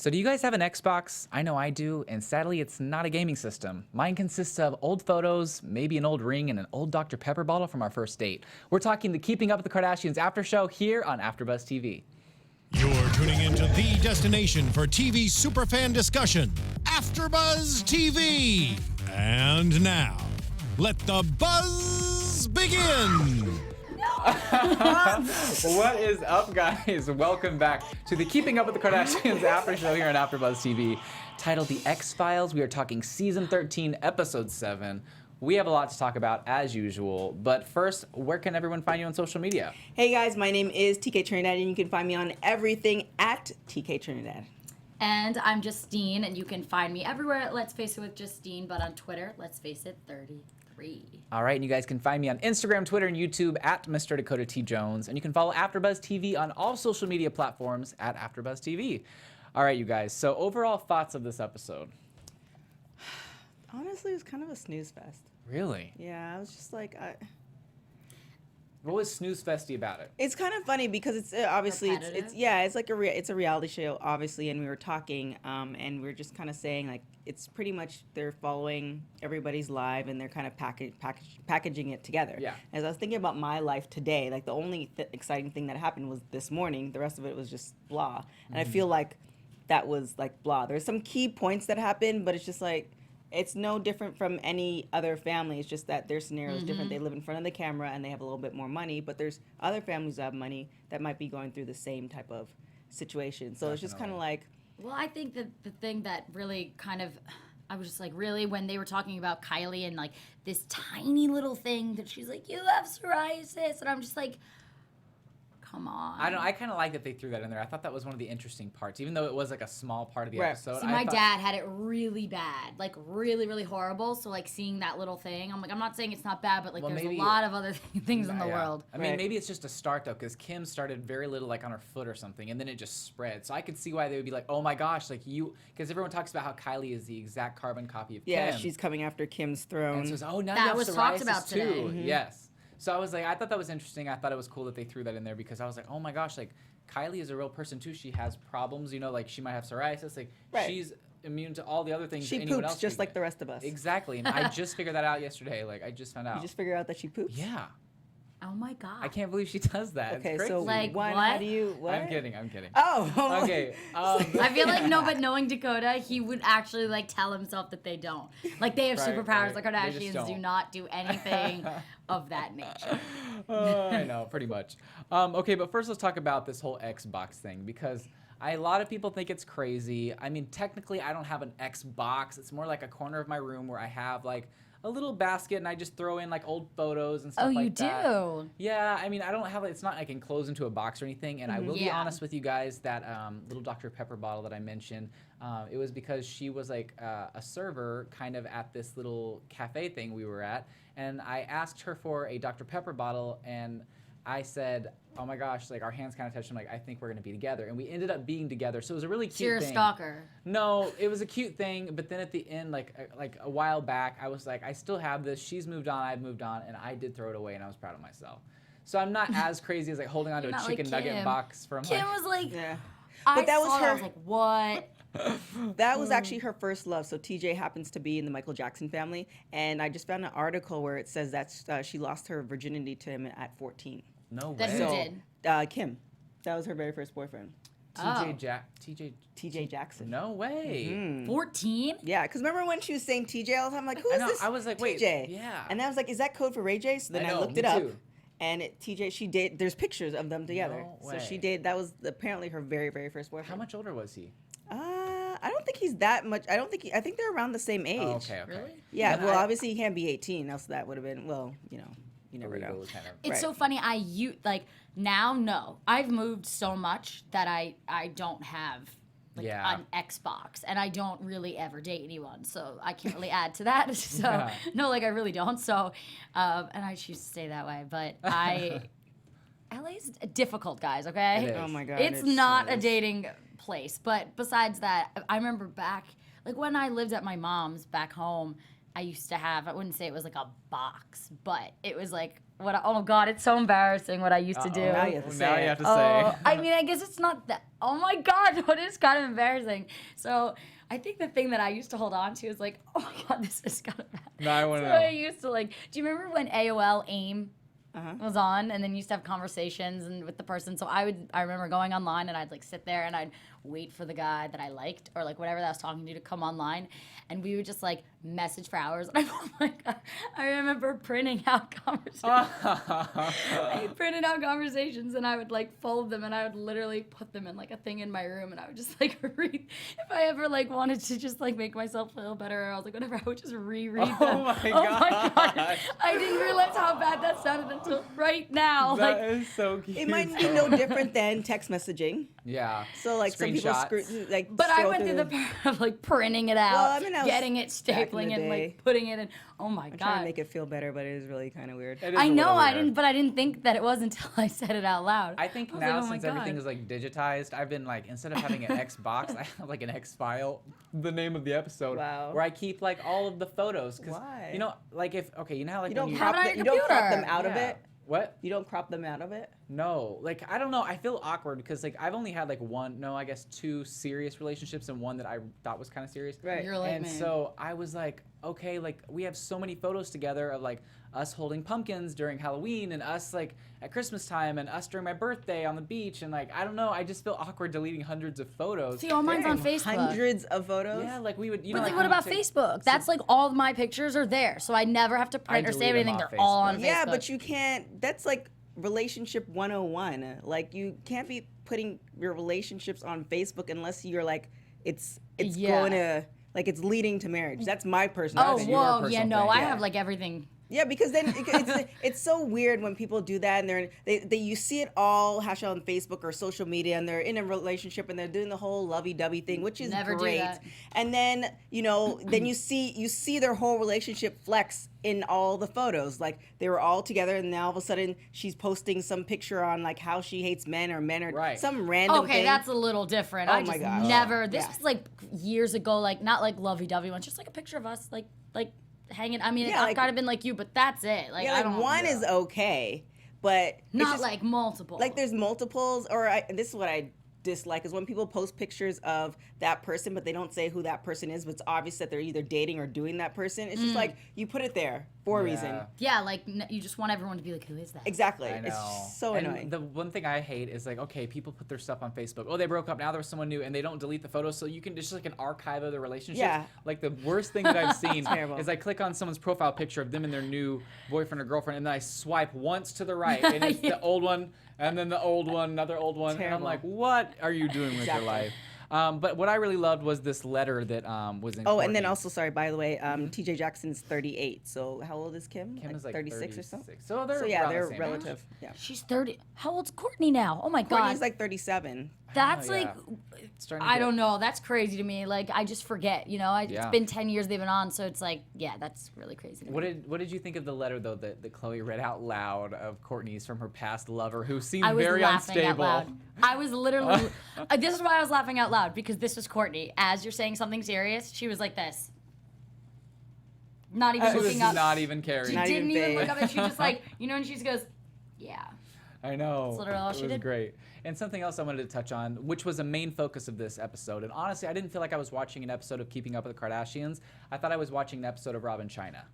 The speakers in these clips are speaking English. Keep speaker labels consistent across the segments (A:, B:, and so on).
A: So do you guys have an Xbox? I know I do, and sadly it's not a gaming system. Mine consists of old photos, maybe an old ring, and an old Dr. Pepper bottle from our first date. We're talking the Keeping Up with the Kardashians after show here on AFTERBUZZ TV.
B: You're tuning into the destination for TV superfan discussion, AFTERBUZZ TV. And now, let the buzz begin.
A: What is up, guys? Welcome back to the Keeping Up with the Kardashians after show here on AFTERBUZZ TV, titled The X-Files. We are talking season 13, episode 7. We have a lot to talk about as usual, but first, where can everyone find you on social media?
C: Hey guys, my name is TK Trinidad, and you can find me on everything at TK Trinidad.
D: And I'm Justine, and you can find me everywhere at Let's Face It with Justine, but on Twitter, Let's Face It 33.
A: All right, and you guys can find me on Instagram, Twitter, and YouTube at Mr. Dakota T Jones, and you can follow AFTERBUZZ TV on all social media platforms at AFTERBUZZ TV. All right, you guys, so overall thoughts of this episode?
C: Honestly, it was kind of a snooze fest.
A: Really?
C: Yeah, I was just like,
A: What was snooze festy about it?
C: It's kind of funny because it's obviously
D: Repetitive?
C: it's like it's a reality show, obviously, and we were talking and we were just kind of saying like it's pretty much they're following everybody's live and they're kind of packaging it together.
A: Yeah.
C: As I was thinking about my life today, like the only exciting thing that happened was this morning. The rest of it was just blah, and I feel like that was like blah. There's some key points that happened, but it's just like. It's no different from any other family. It's just that their scenario is different. They live in front of the camera and they have a little bit more money. But there's other families that have money that might be going through the same type of situation. So it's just kind of like...
D: Well, I think that the thing that really kind of... I was just like, really, when they were talking about Kylie and like this tiny little thing that she's like, you have psoriasis. And I'm just like... Come on.
A: I kind of like that they threw that in there. I thought that was one of the interesting parts, even though it was like a small part of the episode.
D: See, my dad had it really bad, like really, really horrible. So like seeing that little thing, I'm like, I'm not saying it's not bad, but like there's a lot of other things in the world.
A: I mean, maybe it's just a start though, because Kim started very little, like on her foot or something, and then it just spread. So I could see why they would be like, oh my gosh, like you, because everyone talks about how Kylie is the exact carbon copy of Kim.
C: Yeah, she's coming after Kim's throne.
A: And so it's, oh, now
D: That
A: you have
D: was
A: psoriasis
D: talked about
A: too.
D: today.
A: Yes. So I was like, I thought that was interesting. I thought it was cool that they threw that in there because I was like, oh my gosh, like Kylie is a real person too. She has problems, you know, like she might have psoriasis. Like she's immune to all the other things.
C: She
A: anyone
C: poops
A: else
C: just like the rest of us.
A: Exactly. And I just figured that out yesterday. Like I just found out.
C: You just figured out that she poops?
A: Yeah.
D: Oh my God.
A: I can't believe she does that.
C: Okay,
A: it's crazy.
C: so
D: Like,
C: one,
D: what?
C: how do you, what?
A: I'm kidding. I'm kidding.
C: Oh.
A: Okay.
D: I feel like no, but knowing Dakota, he would actually like tell himself that they don't. Like they have superpowers. The Kardashians do not do anything of that nature.
A: I know, pretty much. Okay, but first let's talk about this whole Xbox thing because a lot of people think it's crazy. I mean, technically, I don't have an Xbox. It's more like a corner of my room where I have like a little basket and I just throw in like old photos and stuff like that.
D: Oh, you do?
A: Yeah, I mean, I don't have, it's not like enclosed into a box or anything. And I will be honest with you guys, that little Dr. Pepper bottle that I mentioned, it was because she was like a server kind of at this little cafe thing we were at. And I asked her for a Dr. Pepper bottle and I said, oh my gosh, like our hands kind of touched. I'm like, I think we're gonna be together. And we ended up being together. So it was a really cute thing.
D: You're a stalker.
A: No, it was a cute thing. But then at the end, like a while back, I was like, I still have this. She's moved on, I've moved on. And I did throw it away and I was proud of myself. So I'm not as crazy as like holding onto a chicken nugget box from
D: Kim was like,
C: But that was her.
D: I was like, what?
C: That was actually her first love. So TJ happens to be in the Michael Jackson family. And I just found an article where it says that she lost her virginity to him at 14.
A: No way.
D: That who did?
C: Kim. That was her very first boyfriend. TJ Jackson.
A: No way.
D: 14?
C: Yeah, because remember when she was saying TJ all the time? Like, who is this?
A: I was like,
C: TJ?
A: wait, yeah.
C: And I was like, is that code for Ray J? So then I looked it up. And TJ, she did. There's pictures of them together.
A: No way.
C: So she did. That was apparently her very, very first boyfriend.
A: How much older was he?
C: I don't think he's that much. I think they're around the same age.
A: Oh, okay.
D: Really?
C: Yeah. Well, obviously he can't be 18. Else that would have been. Well, you know, you never know.
D: It's so funny. Now, no. I've moved so much that I don't have an Xbox, and I don't really ever date anyone, so I can't really add to that. So no, like I really don't. So, and I choose to stay that way. But LA's difficult, guys. Okay.
C: Oh my God.
D: It's not a dating place. But besides that, I remember back like when I lived at my mom's back home. I used to have, I wouldn't say it was like a box, but it was like, oh God, it's so embarrassing what I used to do.
C: Now you have to say.
A: Now you have to say.
D: I mean, I guess it's not that, oh my God, what is kind of embarrassing. So I think the thing that I used to hold on to is like, oh my God, this is kind of bad.
A: No, I want to
D: So
A: know.
D: I used to like, do you remember when AOL AIM was on, and then you used to have conversations and with the person? So I remember going online and I'd like sit there and I'd wait for the guy that I liked or like whatever that I was talking to come online, and we would just like message for hours. And oh my God, I remember printing out conversations. I printed out conversations and I would like fold them and I would literally put them in like a thing in my room, and I would just like read. If I ever like wanted to just like make myself feel better, or I was like whatever, I would just reread them.
A: Oh my God.
D: I didn't realize how bad that sounded until right now.
A: That
D: Like,
A: is so cute.
C: It might be no different than text messaging.
A: Yeah.
C: So like some people
A: Screenshots.
D: but I
C: scroll
D: went through the
C: through
D: part of like printing it out,
C: Well, I mean, that was
D: getting it,
C: back in the
D: stapling it, and
C: day.
D: like putting it in. Oh my
C: I'm trying
D: God.
C: to make it feel better, but it is really kind of weird.
A: It is
D: I
A: a
D: know
A: little
D: I
A: weird.
D: didn't, but I didn't think that it was until I said it out loud.
A: I think
D: was
A: now
D: like, oh my
A: since everything
D: God.
A: is like digitized, I've been like, instead of having an X box, I have like an X file, the name of the episode,
C: Wow.
A: where I keep like all of the photos.
C: Why?
A: You know, like you know how like
C: You don't
A: when
C: crop
D: Have it on
C: them,
D: your
C: you don't crop
D: computer.
C: them out of
A: Yeah.
C: it.
A: What?
C: You don't crop them out of it.
A: No, like I don't know. I feel awkward because like I've only had like two serious relationships and one that I thought was kind of serious.
C: Right.
D: You're like
A: And
D: me.
A: so I was like, okay, like we have so many photos together of like us holding pumpkins during Halloween and us like at Christmas time and us during my birthday on the beach, and like I don't know, I just feel awkward deleting hundreds of photos.
D: See, all mine's on Facebook.
C: Hundreds of photos.
A: Yeah, like we would. You
D: But
A: know,
D: like,
A: like
D: what
A: we would
D: about
A: take-
D: Facebook? That's like all of my pictures are there, so I never have to print or
A: delete
D: save
A: them
D: anything.
A: off
D: They're all on
A: Facebook.
D: Facebook.
C: Yeah, but you can't. That's like relationship 101. Like you can't be putting your relationships on Facebook unless you're like it's
D: Yeah.
C: going to like it's leading to marriage. That's my personal
D: Oh,
A: That's
C: opinion.
A: your
D: whoa, yeah,
A: personal
D: no,
A: thing.
D: I
C: Yeah.
D: have like everything.
C: Yeah, because then it's so weird when people do that and they you see it all hash out on Facebook or social media and they're in a relationship and they're doing the whole lovey-dovey thing, which is
D: Never do
C: great.
D: that.
C: And then then you see their whole relationship flex in all the photos. Like they were all together and now all of a sudden she's posting some picture on like how she hates men or men or
A: Right.
C: some random
D: Okay,
C: thing.
D: that's a little different.
C: Oh
D: I
C: my
D: just
C: gosh.
D: never. This
C: Yeah.
D: was like years ago, like not like lovey-dovey ones, just like a picture of us, like hanging. I mean,
C: Yeah,
D: I've
C: like-
D: got to been like you, but that's it. Like
C: yeah,
D: I
C: like
D: don't.
C: one is okay, but it's
D: not
C: just-
D: like multiple.
C: like there's multiples this is what I dislike is when people post pictures of that person but they don't say who that person is, but it's obvious that they're either dating or doing that person. It's just like you put it there for a
A: Yeah.
C: reason.
D: Yeah, like you just want everyone to be like, who is that?
C: Exactly.
A: I know.
C: It's so
A: And
C: annoying.
A: The one thing I hate is like, okay, people put their stuff on Facebook. Oh, they broke up. Now there's someone new, and they don't delete the photos, so you can just like an archive of the relationship.
C: Yeah.
A: Like the worst thing that I've seen
C: Terrible.
A: is I click on someone's profile picture of them and their new boyfriend or girlfriend, and then I swipe once to the right, and it's the old one, and then the old one, another old one, and I'm
C: Terrible.
A: like, what are you doing with your
C: Exactly.
A: life? But what I really loved was this letter that was in.
C: Oh, and then
A: Courtney.
C: also, sorry, by the way, TJ Jackson's 38. So how old is Kim?
A: Kim is like
C: 36 or so?
A: 36. So they're
C: So yeah,
A: around the
C: they're
A: same age.
C: relative. Yeah.
D: She's 30. How old's Courtney now? Oh my God.
C: Courtney's like 37.
D: That's
A: Oh, yeah.
D: like,
A: It's starting to
D: I
A: get-
D: don't know. That's crazy to me. Like, I just forget, you know? It's
A: Yeah.
D: been 10 years they've been on, so it's like, yeah, that's really crazy to me.
A: What did you think of the letter though that Chloe read out loud of Courtney's from her past lover who seemed
D: I was
A: very
D: laughing
A: unstable?
D: out loud. I was literally, this is why I was laughing out loud, because this was Courtney. As you're saying something serious, she was like this. Not even
A: She was
D: looking up.
A: not even caring.
D: She
C: Not
D: didn't
C: even
D: even look
C: phased.
D: up, and she just like, you know, and she just goes, yeah.
A: I know.
D: That's literally all
A: it
D: she
A: was
D: did.
A: great. And something else I wanted to touch on, which was a main focus of this episode. And honestly, I didn't feel like I was watching an episode of Keeping Up with the Kardashians. I thought I was watching an episode of Rob and China.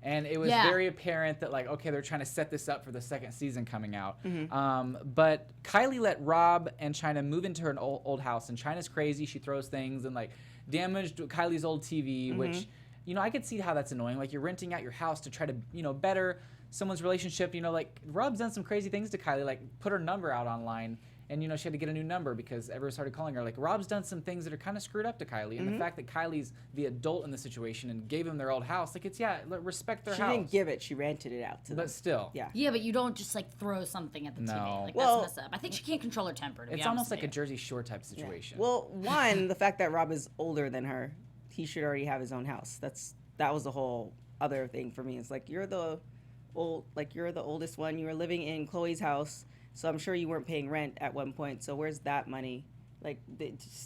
A: And it was
D: Yeah.
A: very apparent that, like, okay, they're trying to set this up for the second season coming out.
C: Mm-hmm.
A: But Kylie let Rob and China move into her old house. And China's crazy. She throws things and, like, damaged Kylie's old TV,
C: Mm-hmm.
A: which, you know, I could see how that's annoying. Like, you're renting out your house to try to, you know, better someone's relationship. You know, like, Rob's done some crazy things to Kylie, like put her number out online. And, you know, she had to get a new number because everyone started calling her. Like, Rob's done some things that are kind of screwed up to Kylie. And
C: Mm-hmm.
A: the fact that Kylie's the adult in the situation and gave them their old house, like, it's, respect their
C: She
A: house.
C: didn't give it. She rented it out to them.
A: But still.
C: Yeah.
D: Yeah, but you don't just like throw something at the
A: No.
D: TV. Like,
C: Well-
D: that's messed up. I think she can't control her temper, to be
A: It's
D: honest
A: almost
D: with
A: like a
D: you.
A: Jersey Shore type situation.
C: Well, one, the fact that Rob is older than her, he should already have his own house. That was the whole other thing for me. It's like you're the oldest one. You were living in Chloe's house, so I'm sure you weren't paying rent at one point. So where's that money Like,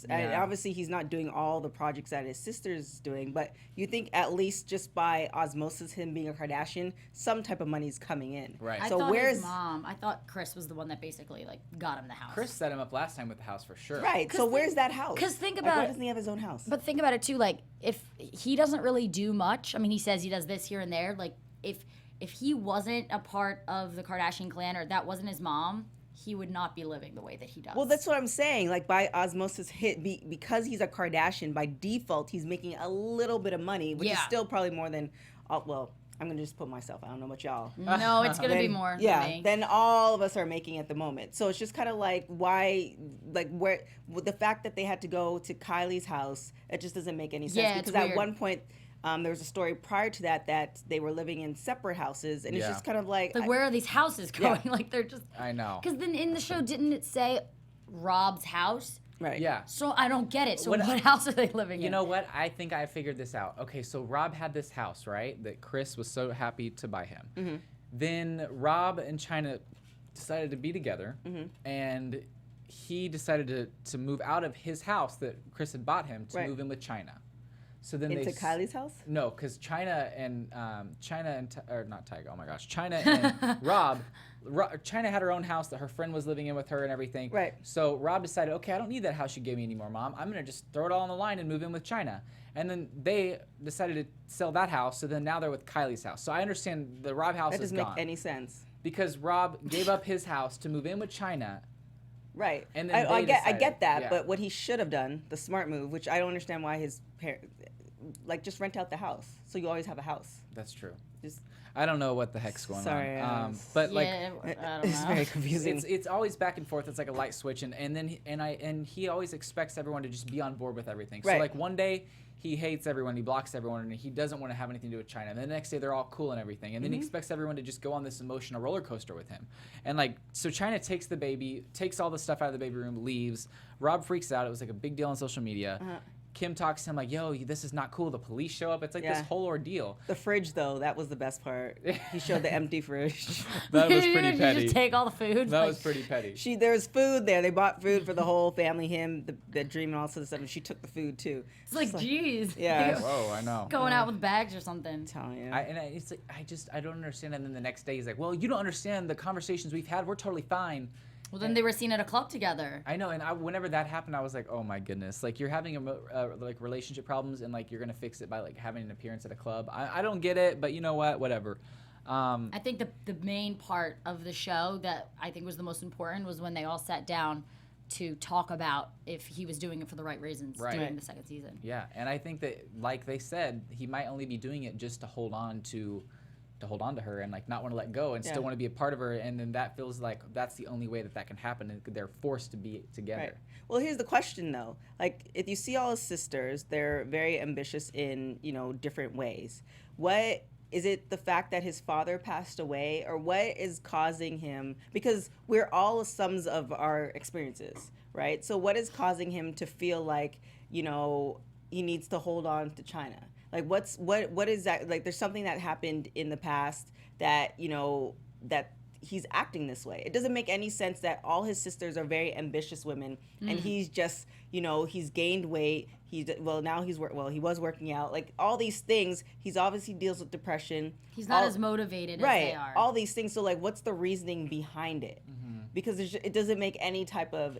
C: and obviously he's not doing all the projects that his sister's doing, but you think at least just by osmosis, him being a Kardashian, some type of money's coming in.
A: Right.
D: I
C: So
D: thought
C: where's
D: his mom? I thought Chris was the one that basically like got him the house.
A: Chris set him up last time with the house for sure.
C: right? So where's that house?
D: Because think
C: Like,
D: about
C: why
D: it.
C: doesn't he have his own house?
D: But think about it too. Like, if he doesn't really do much, I mean, he says he does this here and there. Like, if he wasn't a part of the Kardashian clan or that wasn't his mom, he would not be living the way that he does.
C: Well, that's what I'm saying. Like, by osmosis, because he's a Kardashian, by default, he's making a little bit of money, which is still probably more than. Well, I'm gonna just put myself. I don't know about y'all.
D: No, it's gonna be more.
C: Yeah,
D: than me.
C: then all of us are making at the moment. So it's just kind of like why, like where with the fact that they had to go to Kylie's house, it just doesn't make any sense.
D: Yeah, it's
C: because at
D: weird.
C: one point, there was a story prior to that they were living in separate houses, and it's just kind of like,
D: Like, where are these houses going? Like, they're just.
A: I know.
D: Because then in the show, didn't it say Rob's house?
C: right?
A: Yeah.
D: So I don't get it. So what
A: What-
D: house are they living in?
A: You know what? I think I figured this out. Okay, so Rob had this house, right? That Chris was so happy to buy him.
C: Mm-hmm.
A: Then Rob and China decided to be together,
C: Mm-hmm.
A: and he decided to move out of his house that Chris had bought him to
C: Right.
A: move in with China. So then
C: Into
A: they
C: Kylie's house.
A: No, because China and or not Tyga. Oh my gosh, China and Rob. China had her own house that her friend was living in with her and everything.
C: Right.
A: So Rob decided, okay, I don't need that house you gave me anymore, Mom. I'm gonna just throw it all on the line and move in with China. And then they decided to sell that house. So then now they're with Kylie's house. So I understand the Rob house
C: That
A: is
C: doesn't
A: gone
C: make any sense.
A: because Rob gave up his house to move in with China.
C: Right.
A: And then
C: I
A: they
C: get
A: decided,
C: that,
A: yeah.
C: but what he should have done, the smart move, which I don't understand why his parents, like, just rent out the house so you always have a house.
A: That's true.
C: Just
A: I don't know what the heck's going
C: Sorry,
A: on. But like.
D: yeah, I don't
C: it's
D: know.
C: very confusing.
A: It's always back and forth. It's like a light switch, and then he always expects everyone to just be on board with everything. So
C: Right.
A: like one day he hates everyone, he blocks everyone, and he doesn't want to have anything to do with China. And then the next day they're all cool and everything, and then he expects everyone to just go on this emotional roller coaster with him. And like so, China takes the baby, takes all the stuff out of the baby room, leaves. Rob freaks out. It was like a big deal on social media. Kim talks to him like, "Yo, this is not cool." The police show up. It's like this whole ordeal.
C: The fridge, though, that was the best part. He showed the empty fridge.
A: That was pretty
D: Did you
A: petty.
D: just take all the food?
A: That
D: Like,
A: was pretty petty.
C: There's food there. They bought food for the whole family, him, the dream, and all sorts of stuff. And she took the food too.
D: It's like, geez.
C: Yeah.
A: Whoa, I know.
D: Going out with bags or something.
C: I'm telling you.
A: It's like I don't understand. And then the next day he's like, "Well, you don't understand the conversations we've had. We're totally fine."
D: Well, then they were seen at a club together.
A: I know, and whenever that happened, I was like, "Oh my goodness!" Like you're having like relationship problems, and like you're gonna fix it by like having an appearance at a club. I don't get it, but you know what? Whatever.
D: I think the main part of the show that I think was the most important was when they all sat down to talk about if he was doing it for the right reasons
A: Right.
D: during the second season.
A: Yeah, and I think that, like they said, he might only be doing it just to hold on to her and like not want to let go and still want to be a part of her, and then that feels like that's the only way that can happen, and they're forced to be together.
C: Right. Well, here's the question though. Like, if you see all his sisters, they're very ambitious in, different ways. What is it, the fact that his father passed away, or what is causing him, because we're all sums of our experiences, right? So what is causing him to feel like, he needs to hold on to China? Like, what is that? Like, there's something that happened in the past that, that he's acting this way. It doesn't make any sense that all his sisters are very ambitious women, and he's just, he's gained weight. He was working out. Like, all these things, he's obviously deals with depression.
D: He's not as motivated as they are.
C: All these things. So, like, what's the reasoning behind it? Because it doesn't make any type of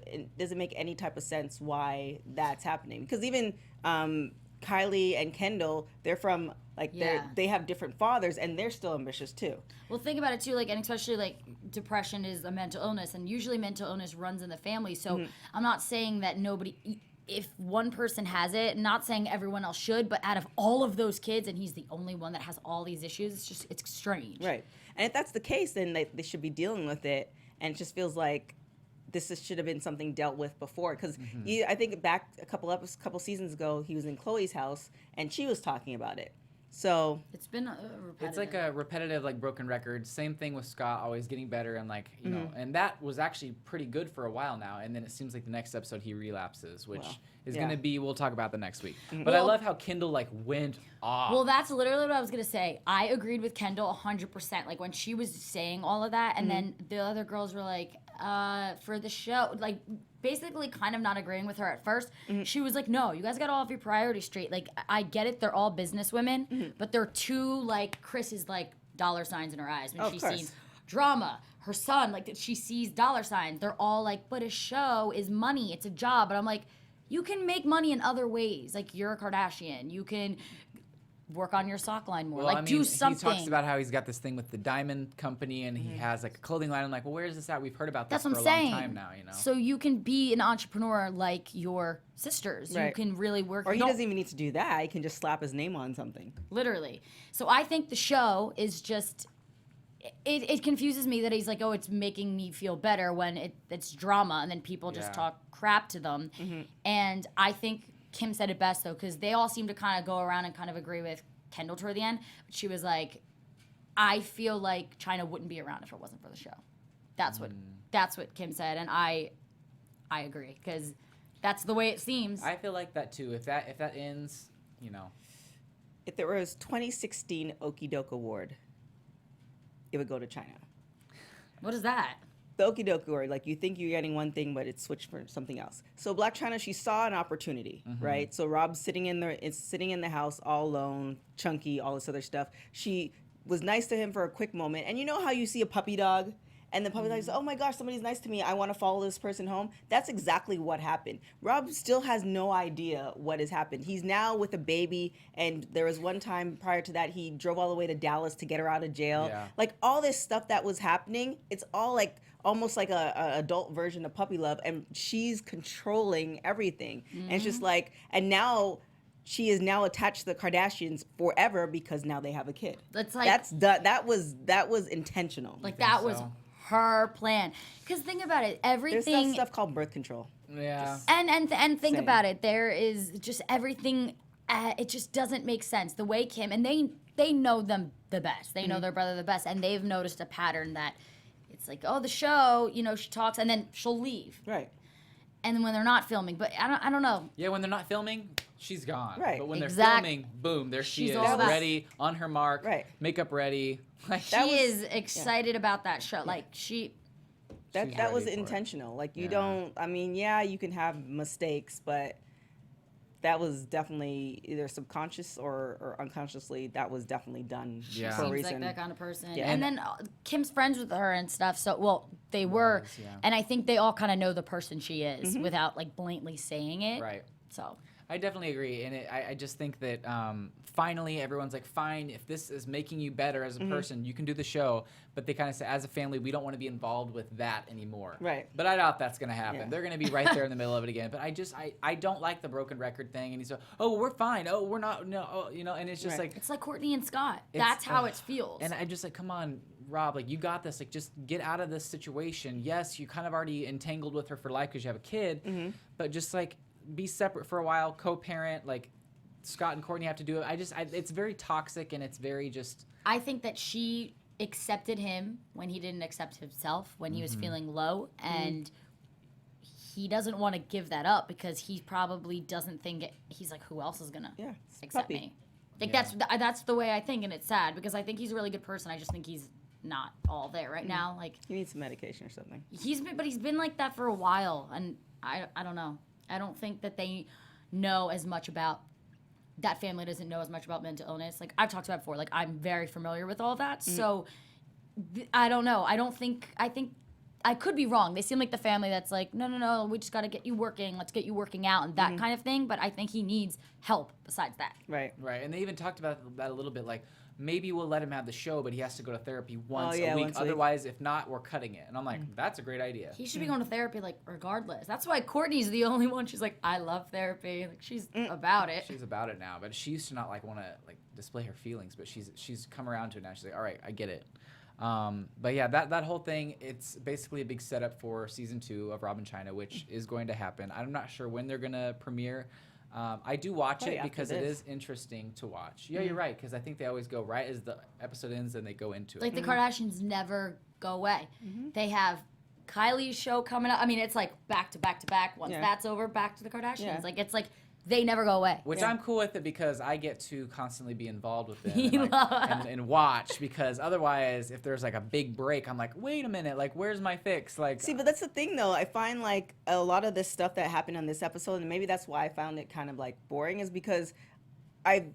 C: sense why that's happening. Because even Kylie and Kendall, they're from they have different fathers, and they're still ambitious too.
D: Well, think about it too, like, and especially like depression is a mental illness, and usually mental illness runs in the family. So I'm not saying that if one person has it, not saying everyone else should, but out of all of those kids, and he's the only one that has all these issues, it's strange.
C: Right. And if that's the case, then they should be dealing with it, and it just feels like should have been something dealt with before, because I think back a couple seasons ago, he was in Chloe's house and she was talking about it. So
D: It's been repetitive.
A: It's like a repetitive, like, broken record. Same thing with Scott, always getting better, and like and that was actually pretty good for a while now. And then it seems like the next episode he relapses, which is gonna be, we'll talk about the next week. But I love how Kendall like went off.
D: Well, that's literally what I was gonna say. I agreed with Kendall 100%. Like, when she was saying all of that, and then the other girls were like, for the show, like, basically kind of not agreeing with her at first. She was like, no, you guys got all of your priorities straight. Like, I get it. They're all business women, but they're too, like, Chris is like dollar signs in her eyes when she sees drama. Her son, like, she sees dollar signs. They're all like, but a show is money. It's a job. But I'm like, you can make money in other ways. Like, you're a Kardashian. You can work on your sock line more.
A: Well,
D: like, do something.
A: He talks about how he's got this thing with the diamond company and he has like a clothing line. I'm like, well, where's this at? We've heard about this
D: That's
A: for
D: what
A: a
D: I'm
A: long
D: saying.
A: time now, you know?
D: So you can be an entrepreneur like your sisters.
C: Right.
D: You can really work.
C: Or he doesn't even need to do that. He can just slap his name on something.
D: Literally. So I think the show is just... It confuses me that he's like, oh, it's making me feel better when it's drama, and then people just talk crap to them. And I think Kim said it best, though, because they all seem to kind of go around and kind of agree with Kendall toward the end. But she was like, I feel like China wouldn't be around if it wasn't for the show. That's what Kim said, and I agree, because that's the way it seems.
A: I feel like that, too. If that ends, you know.
C: If there was 2016 Okie Doke Award, it would go to China.
D: What is that?
C: The Okie Doke Award, like you think you're getting one thing, but it's switched for something else. So Black China, she saw an opportunity, right? So Rob's sitting in the house all alone, chunky, all this other stuff. She was nice to him for a quick moment. And you know how you see a puppy dog? And the puppy dog says, oh my gosh, somebody's nice to me. I want to follow this person home. That's exactly what happened. Rob still has no idea what has happened. He's now with a baby, and there was one time prior to that, he drove all the way to Dallas to get her out of jail.
A: Yeah.
C: Like, all this stuff that was happening, it's all like almost like a adult version of puppy love, and she's controlling everything. And it's just like, and now she is now attached to the Kardashians forever because now they have a kid.
D: That's like
C: that was intentional.
D: like that was her plan. Because think about it, everything.
C: There's that stuff called birth control.
A: Yeah.
D: And think
C: Same.
D: about it. There is just everything. It just doesn't make sense. The way Kim, and they know them the best. They know their brother the best, and they've noticed a pattern that it's like, oh, the show, you know, she talks and then she'll leave.
C: Right.
D: And then when they're not filming, but I don't know.
A: Yeah, when they're not filming, she's gone.
C: Right.
A: But when they're
D: Exact-
A: filming, boom, there she
D: She's
A: is,
D: all that.
A: ready, on her mark,
C: Right.
A: makeup ready. Like,
D: She is excited about that show. Like
A: She's
C: That was
A: ready for it.
C: intentional. Like, you
A: Yeah.
C: don't, I mean, yeah, you can have mistakes, but that was definitely either subconscious or unconsciously, that was definitely done
A: Yeah.
C: for a
D: seems
C: reason.
D: like that kind of person.
C: Yeah.
D: And then Kim's friends with her and stuff. So, well, they were.
A: yeah.
D: And I think they all kind of know the person she is without, like, blatantly saying it.
A: Right.
D: So.
A: I definitely agree, and I just think that finally everyone's like, fine, if this is making you better as a person, you can do the show. But they kind of say, as a family, we don't want to be involved with that anymore.
C: Right.
A: But I doubt that's going to happen.
C: Yeah.
A: They're going to be right there in the middle of it again. But I don't like the broken record thing. And he's like, oh, we're fine. Oh, we're not. No, oh, you know. And it's just
C: Right.
A: like,
D: It's like Courtney and Scott. That's how it feels.
A: and I just like, come on, Rob, like, you got this. Like, just get out of this situation. Yes, you kind of already entangled with her for life because you have a kid. But just like, be separate for a while, co-parent. Like, Scott and Courtney have to do it. It's very toxic, and it's very just.
D: I think that she accepted him when he didn't accept himself, when he was feeling low, and he doesn't want to give that up because he probably doesn't think he's like, who else is gonna accept
C: puppy.
D: me? Like, that's the way I think, and it's sad because I think he's a really good person. I just think he's not all there right now. Like,
C: You need some medication or something.
D: he's been like that for a while, and I don't know. I don't think that they know as much about. That family doesn't know as much about mental illness. Like, I've talked about before, like, I'm very familiar with all that. So, I don't know. I think I could be wrong. They seem like the family that's like, no, we just got to get you working. Let's get you working out and that kind of thing. But I think he needs help besides that.
C: Right.
A: Right, and they even talked about that a little bit, like, maybe we'll let him have the show, but he has to go to therapy once a week.
C: once a week.
A: Otherwise, if not, we're cutting it. And I'm like, that's a great idea.
D: He should be going to therapy, like, regardless. That's why Courtney's the only one. She's like, I love therapy. Like, she's about it.
A: She's about it now, but she used to not like want to like display her feelings, but she's come around to it now. She's like, all right, I get it. But yeah, that whole thing, it's basically a big setup for season 2 of Rob and China, which is going to happen. I'm not sure when they're gonna premiere. I do watch
C: Probably
A: it
C: after
A: because it
C: this.
A: is interesting to watch. Yeah, you're right, because I think they always go right as the episode ends and they go into
D: Like,
A: it.
D: the Kardashians never go away. They have Kylie's show coming up. I mean, it's like back to back to back. Once
C: Yeah.
D: that's over, back to the Kardashians.
C: Yeah.
D: Like, it's like they never go away.
A: Which I'm cool with it because I get to constantly be involved with them and watch, because otherwise if there's like a big break, I'm like, wait a minute, like where's my fix? Like,
C: see, but that's the thing though. I find like a lot of this stuff that happened on this episode, and maybe that's why I found it kind of like boring, is because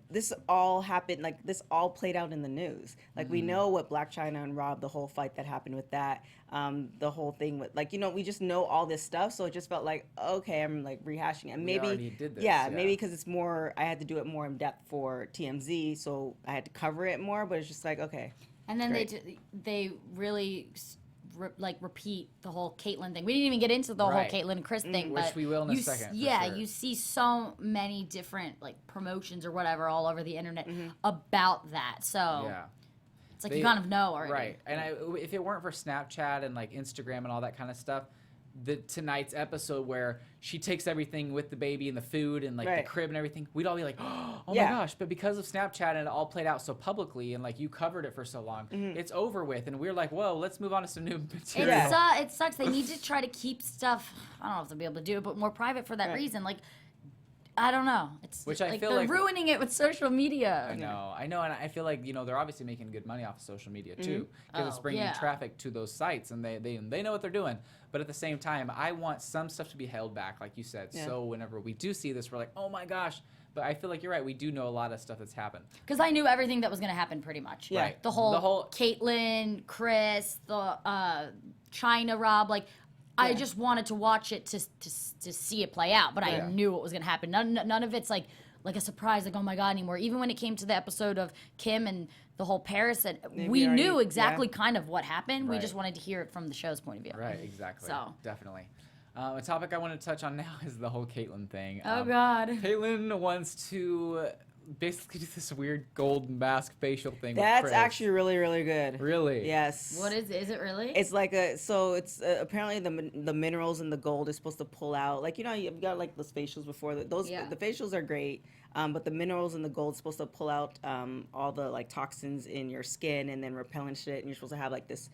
C: this all happened, like this all played out in the news. Like we know what Blac Chyna and Rob, the whole fight that happened with that, the whole thing with like, we just know all this stuff. So it just felt like, okay, I'm like rehashing it. And maybe,
A: we already did this,
C: maybe because it's more, I had to do it more in depth for TMZ, so I had to cover it more. But it's just like, okay.
D: And then they really repeat the whole Caitlyn thing. We didn't even get into the whole Caitlyn and Chris thing, but
A: which we will in a second.
D: Yeah, you see so many different like promotions or whatever all over the internet about that. So it's like you kind of know already.
A: Right. And if it weren't for Snapchat and like Instagram and all that kind of stuff, tonight's episode where she takes everything with the baby and the food and like the crib and everything, we'd all be like, oh my gosh. But because of Snapchat and it all played out so publicly and like you covered it for so long, it's over with. And we're like, whoa, let's move on to some new material.
D: It sucks. They need to try to keep stuff, I don't know if they'll be able to do it, but more private for that reason. Like, I don't know. It's
A: which
D: like
A: I feel
D: they're
A: like
D: ruining it with social media.
A: I know, and I feel like they're obviously making good money off of social media too, because it's bringing traffic to those sites, and they know what they're doing. But at the same time, I want some stuff to be held back, like you said. So whenever we do see this, we're like, oh my gosh. But I feel like you're right. We do know a lot of stuff that's happened.
D: Because I knew everything that was going to happen pretty much.
A: Yeah. Right.
D: The whole Caitlyn, Chris, the Chyna, Rob, like. I just wanted to watch it to see it play out, but I knew what was going to happen. None of it's like a surprise, like, oh my God, anymore. Even when it came to the episode of Kim and the whole Paris, we knew exactly kind of what happened. We just wanted to hear it from the show's point of view.
A: Right, exactly. So definitely. A topic I want to touch on now is the whole Caitlyn thing.
D: Oh God.
A: Caitlyn wants to basically do this weird gold mask facial thing.
C: That's
A: with Chris.
C: actually really, really good.
A: Really?
C: Yes.
D: What is it? Is it really?
C: It's like it's apparently the minerals and the gold is supposed to pull out. Like, you've got like those facials before. The facials are great, but the minerals and the gold is supposed to pull out all the like toxins in your skin and then repellent shit, and you're supposed to have like this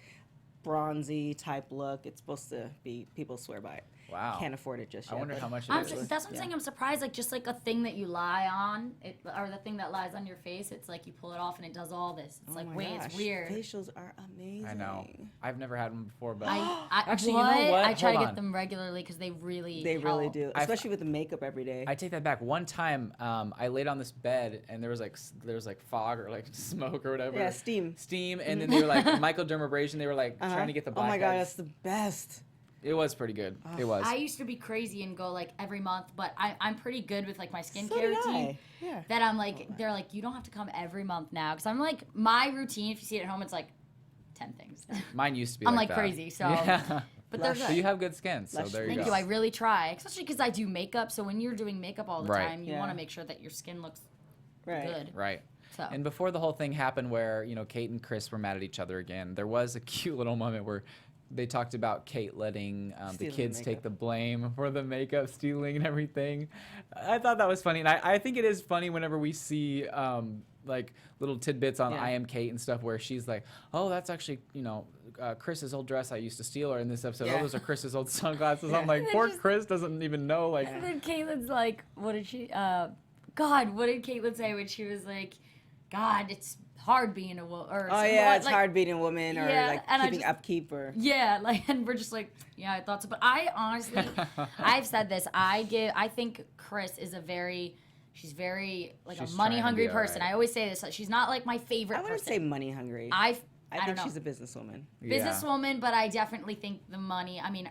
C: bronzy type look. It's supposed to be, people swear by it.
A: Wow.
C: Can't afford it just yet.
A: I wonder how much it is.
D: That's what I'm saying. I'm surprised. Like, just like a thing that you lie on, or the thing that lies on your face, it's like you pull it off and it does all this. It's like, wait, it's weird.
C: Facials are amazing.
A: I know. I've never had one before, but
D: actually, you know what? I try to get them regularly because they really help.
C: Do, especially with the makeup every day.
A: I take that back. One time, I laid on this bed and there was like fog or like smoke or whatever.
C: Yeah, steam,
A: and then they were like microdermabrasion. They were like trying to get the blackheads.
C: Oh my God, that's the best.
A: It was pretty good. It was.
D: I used to be crazy and go like every month, but I'm pretty good with like my skincare routine.
C: Yeah.
D: That I'm like, they're like, you don't have to come every month now, because I'm like, my routine, if you see it at home, it's like 10 things.
A: Mine used to be.
D: I'm
A: like
D: like
A: that.
D: crazy, so.
A: Yeah.
D: But they're good.
A: But you have good skin, so there you go.
D: Thank you. I really try, especially because I do makeup. So when you're doing makeup all the time, you want to make sure that your skin looks good.
A: Right.
D: So.
A: And before the whole thing happened, where Kate and Chris were mad at each other again, there was a cute little moment where they talked about Kate letting the kids take the blame for the makeup stealing and everything. I thought that was funny, and I think it is funny whenever we see like little tidbits on I Am Kate and stuff where she's like, oh, that's actually Chris's old dress I used to steal her in this episode. Oh, those are Chris's old sunglasses. I'm like, poor Chris doesn't even know. Like,
D: and then Caitlin's like, what did she? God, what did Caitlyn say when she was like, God, it's hard being a woman.
C: It's hard being a woman, or like keeping upkeep, or
D: and we're just like, I thought so. But I honestly, I've said this. I think Chris is she's very like a money hungry person. Right. I always say this. She's not like my favorite.
C: I wouldn't say money hungry.
D: I
C: think
D: know.
C: She's a businesswoman.
D: Businesswoman, but I definitely think the money. I mean,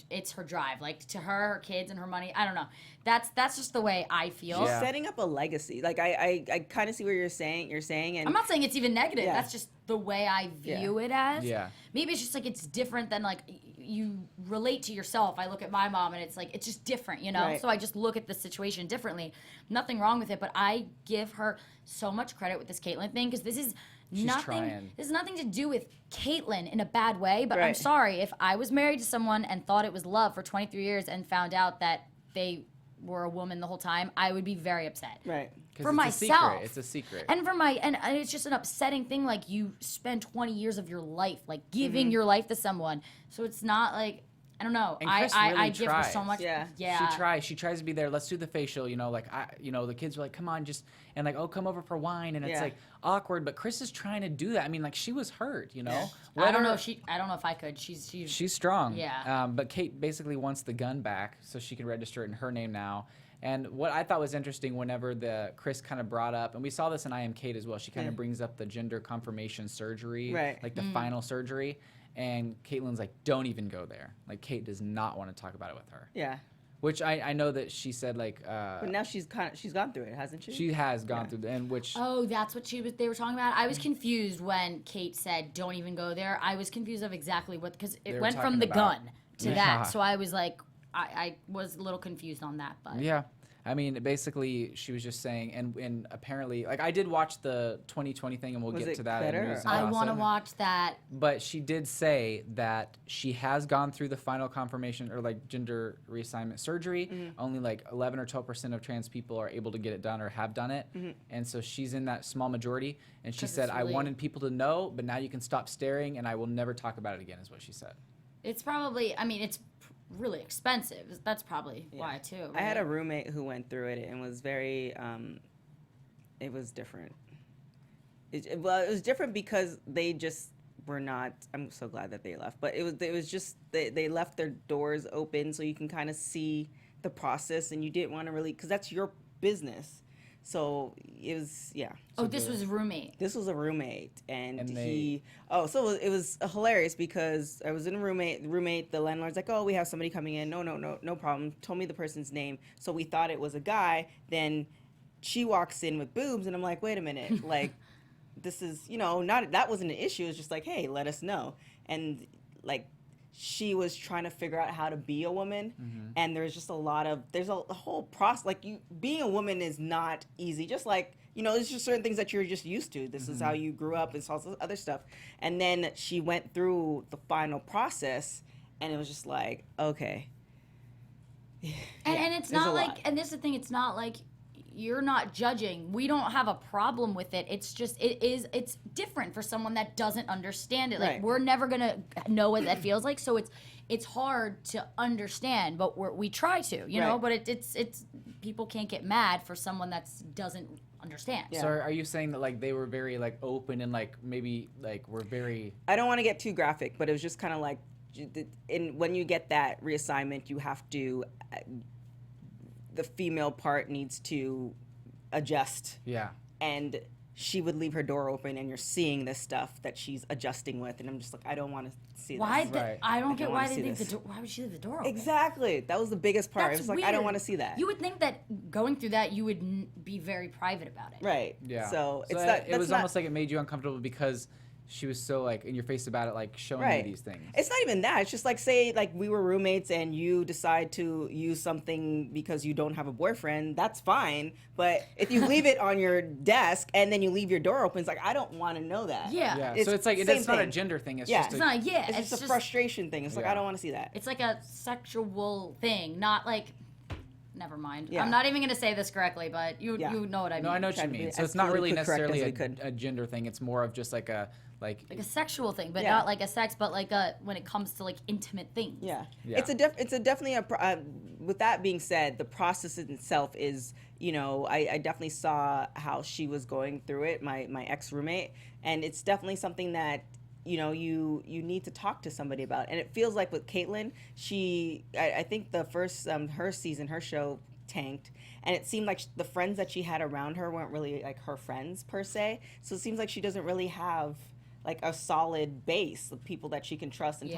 D: it's her drive, like to her kids and her money. I don't know. That's just the way I feel.
C: She's setting up a legacy. Like I kind of see what you're saying. And
D: I'm not saying it's even negative. That's just the way I view it as.
A: Yeah.
D: Maybe it's just like it's different than like you relate to yourself. I look at my mom and it's like it's just different, Right. So I just look at the situation differently. Nothing wrong with it, but I give her so much credit with this Caitlyn thing, because this is nothing. This has nothing to do with Caitlyn in a bad way, but I'm sorry if I was married to someone and thought it was love for 23 years and found out that they were a woman the whole time, I would be very upset.
C: Right.
D: For myself.
A: It's a secret.
D: And and it's just an upsetting thing. Like, you spend 20 years of your life like giving your life to someone, so it's not like I don't know.
A: And Chris
D: I
A: really
D: give her so
A: tries.
D: much.
C: Yeah.
D: Yeah.
A: She tries to be there. Let's do the facial. You know, like the kids were like, come on, just and like, oh, come over for wine, and it's like awkward. But Chris is trying to do that. I mean, like she was hurt. You know.
D: I don't know. I don't know if I could. She's
A: strong.
D: Yeah.
A: But Kate basically wants the gun back so she can register it in her name now. And what I thought was interesting, whenever Chris kind of brought up, and we saw this in I Am Kate as well. She kind of brings up the gender confirmation surgery, like the final surgery. And Caitlin's like, don't even go there. Like, Kate does not want to talk about it with her.
C: Yeah.
A: Which I know that she said, like...
C: but now she's gone through it, hasn't she?
A: She has gone through it, and which...
D: Oh, that's what they were talking about? I was confused when Kate said, don't even go there. I was confused of exactly what... Because it went from the gun to that. So I was like... I was a little confused on that, but...
A: Yeah. I mean, basically, she was just saying, and apparently, like, I did watch the 2020 thing, and we'll get to that.
C: Better?
D: I want to watch that.
A: But she did say that she has gone through the final confirmation, or like gender reassignment surgery. Only like 11 or 12% of trans people are able to get it done or have done it. And so she's in that small majority. And she said, I wanted people to know, but now you can stop staring, and I will never talk about it again, is what she said.
D: It's probably, I mean, it's really expensive. That's probably why too. Right?
C: I had a roommate who went through it and was very it was different. It was different because they just were not. I'm so glad that they left, but it was just they left their doors open so you can kind of see the process, and you didn't want to really, because that's your business. So it was,
D: Oh, this was a roommate.
C: This was a roommate, and
A: they...
C: it was hilarious because I was in a roommate. The landlord's like, oh, we have somebody coming in. No problem. Told me the person's name, so we thought it was a guy. Then she walks in with boobs, and I'm like, wait a minute, like this is not that wasn't an issue. It's just like, hey, let us know, and like. She was trying to figure out how to be a woman, and there's a whole process. Like being a woman is not easy. Just like there's just certain things that you're just used to. This is how you grew up. It's also other stuff. And then she went through the final process, and it was just like, okay.
D: And it's not like, and this is the thing. It's not like you're not judging. We don't have a problem with it. It's just it's different for someone that doesn't understand it. Like we're never gonna know what that feels like. So it's hard to understand, but we try to, you know. But it's people can't get mad for someone that doesn't understand.
A: So are you saying that like they were very like open and like maybe like were very?
C: I don't want to get too graphic, but it was just kind of like, when you get that reassignment, you have to. The female part needs to adjust.
A: Yeah.
C: And she would leave her door open, and you're seeing this stuff that she's adjusting with, and I'm just like, I don't want to see this.
D: I don't get why they leave the door. Why would she leave the door open?
C: Exactly. That was the biggest part.
D: That's
C: it was like,
D: weird.
C: I don't want to see that.
D: You would think that going through that, you would be very private about it.
C: Right.
A: Yeah.
C: So it's
A: it was almost like it made you uncomfortable because she was so like in your face about it, like showing you these things.
C: It's not even that. It's just like, say like we were roommates and you decide to use something because you don't have a boyfriend, that's fine. But if you leave it on your desk and then you leave your door open, it's like, I don't want to know that.
D: Yeah.
A: So it's like it's not a gender thing. It's just
D: it's not. Yeah.
C: It's just a frustration thing. It's like, I don't want to see that.
D: It's like a sexual thing, not like. Never mind.
C: Yeah.
D: I'm not even going to say this correctly, but you know what I mean.
A: No, I know what you mean. So it's not really necessarily a gender thing. It's more of just like a a sexual thing, but not like a sex, but like a when it comes to like intimate things.
C: Yeah. It's definitely with that being said, the process in itself is, I definitely saw how she was going through it, my ex roommate, and it's definitely something that you need to talk to somebody about. And it feels like with Caitlyn, I think the first her show tanked, and it seemed like the friends that she had around her weren't really like her friends per se. So it seems like she doesn't really have like a solid base of people that she can trust and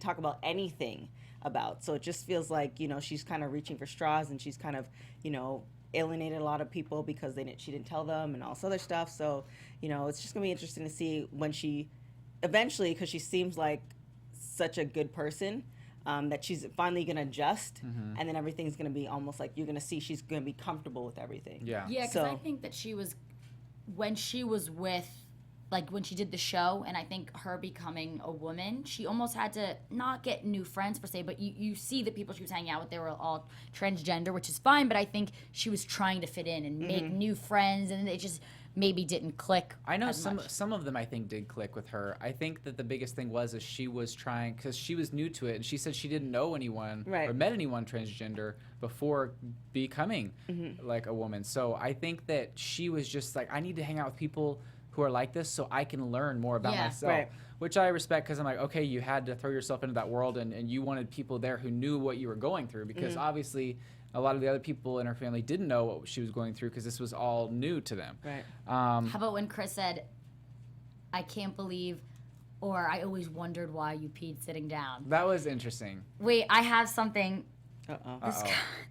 C: talk about anything about. So it just feels like she's kind of reaching for straws, and she's kind of alienated a lot of people because she didn't tell them and all this other stuff. So it's just gonna be interesting to see when she eventually, because she seems like such a good person, that she's finally going to adjust, and then everything's going to be almost like you're going to see she's going to be comfortable with everything.
A: Yeah.
D: Yeah, because I think that when she was with, like when she did the show, and I think her becoming a woman, she almost had to not get new friends per se, but you see the people she was hanging out with, they were all transgender, which is fine, but I think she was trying to fit in and make new friends, and it just maybe didn't click.
A: I know
D: as much.
A: some of them I think did click with her. I think that the biggest thing was is she was trying, because she was new to it, and she said she didn't know anyone or met anyone transgender before becoming like a woman. So I think that she was just like, I need to hang out with people who are like this so I can learn more about myself. Which I respect, because I'm like, okay, you had to throw yourself into that world, and you wanted people there who knew what you were going through, because obviously a lot of the other people in her family didn't know what she was going through, because this was all new to them.
D: How about when Chris said, I can't believe, or I always wondered why you peed sitting down.
A: That was interesting.
D: Wait, I have something.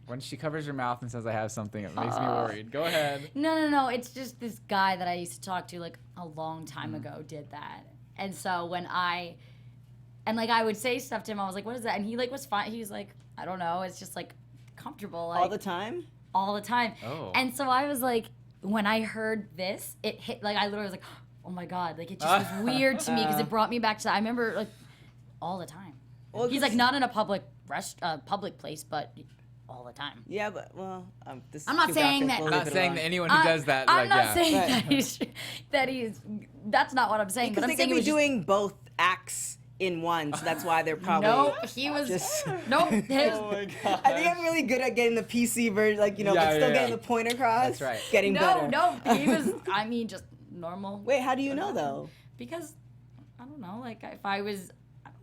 A: When she covers her mouth and says, I have something, it makes me worried. Go ahead.
D: No. It's just this guy that I used to talk to like a long time ago did that. And so when I would say stuff to him, I was like, what is that? And he like was fine. He was like, I don't know. It's just like comfortable. Like,
C: all the time?
D: All the time.
A: Oh.
D: And so I was like, when I heard this, it hit, like, I literally was like, oh my God. Like, it just was weird to me because it brought me back to that. I remember, like, all the time. Well, he's like, not in a public place, but all the time.
C: Yeah, but, well, this
D: I'm not saying that.
A: I'm not saying that anyone who does that,
D: I'm
A: like,
D: not saying that he's, that's not what I'm saying.
C: Because
D: but
C: they
D: I'm saying
C: could be
D: it was
C: doing both acts in one, so that's why they're probably.
D: No, he was. No,
A: Oh my God.
C: I think I'm really good at getting the PC version, like, but still getting the point across.
A: That's right.
C: Getting better.
D: No, he was. I mean, just normal.
C: Wait, how do you know though?
D: Because I don't know. Like, if I was.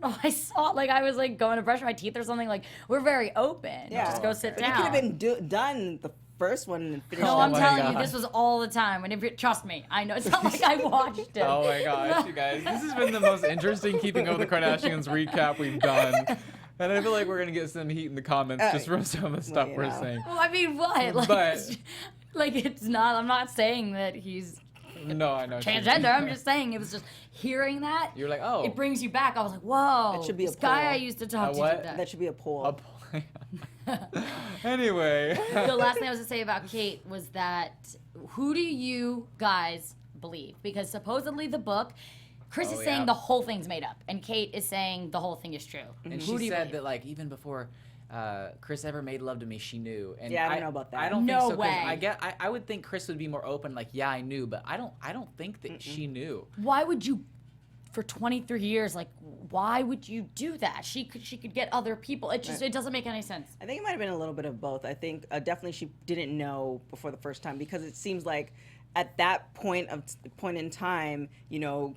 D: I saw like I was like going to brush my teeth or something. Like, we're very open.
C: Yeah.
D: Just go sit
C: But
D: down.
C: it could have been done the first one and finished.
D: No,
C: that
D: I'm
C: one.
D: telling you, this was all the time. And if you trust me, I know it's not like I watched it.
A: Oh my gosh, you guys. This has been the most interesting Keeping Up with the Kardashians recap we've done. And I feel like we're going to get some heat in the comments just from some of the stuff we're saying.
D: Well, I mean, what? Like,
A: But-
D: like, it's not, I'm not saying that he's
A: No, I know.
D: transgender. I'm just saying it was just hearing that.
A: You're like, oh.
D: It brings you back. I was like, whoa.
C: It should be a
D: this guy
C: poll.
D: I used to talk to
A: what?
D: did that.
C: That should be a poll.
A: Anyway.
D: The last thing I was to say about Kate was that who do you guys believe? Because supposedly the book, Chris is saying the whole thing's made up, and Kate is saying the whole thing is true.
A: And
D: who do
A: she
D: you
A: said
D: believe?
A: that, like, even before Chris ever made love to me, she knew. And
C: Yeah, I don't know about that.
A: I don't
D: No
A: think so. 'Cause
D: way.
A: I would think Chris would be more open, like, yeah, I knew, but I don't think that she knew.
D: Why would you, for 23 years, like, why would you do that? She could get other people. It just it doesn't make any sense.
C: I think it might have been a little bit of both. I think definitely she didn't know before the first time, because it seems like at that point in time,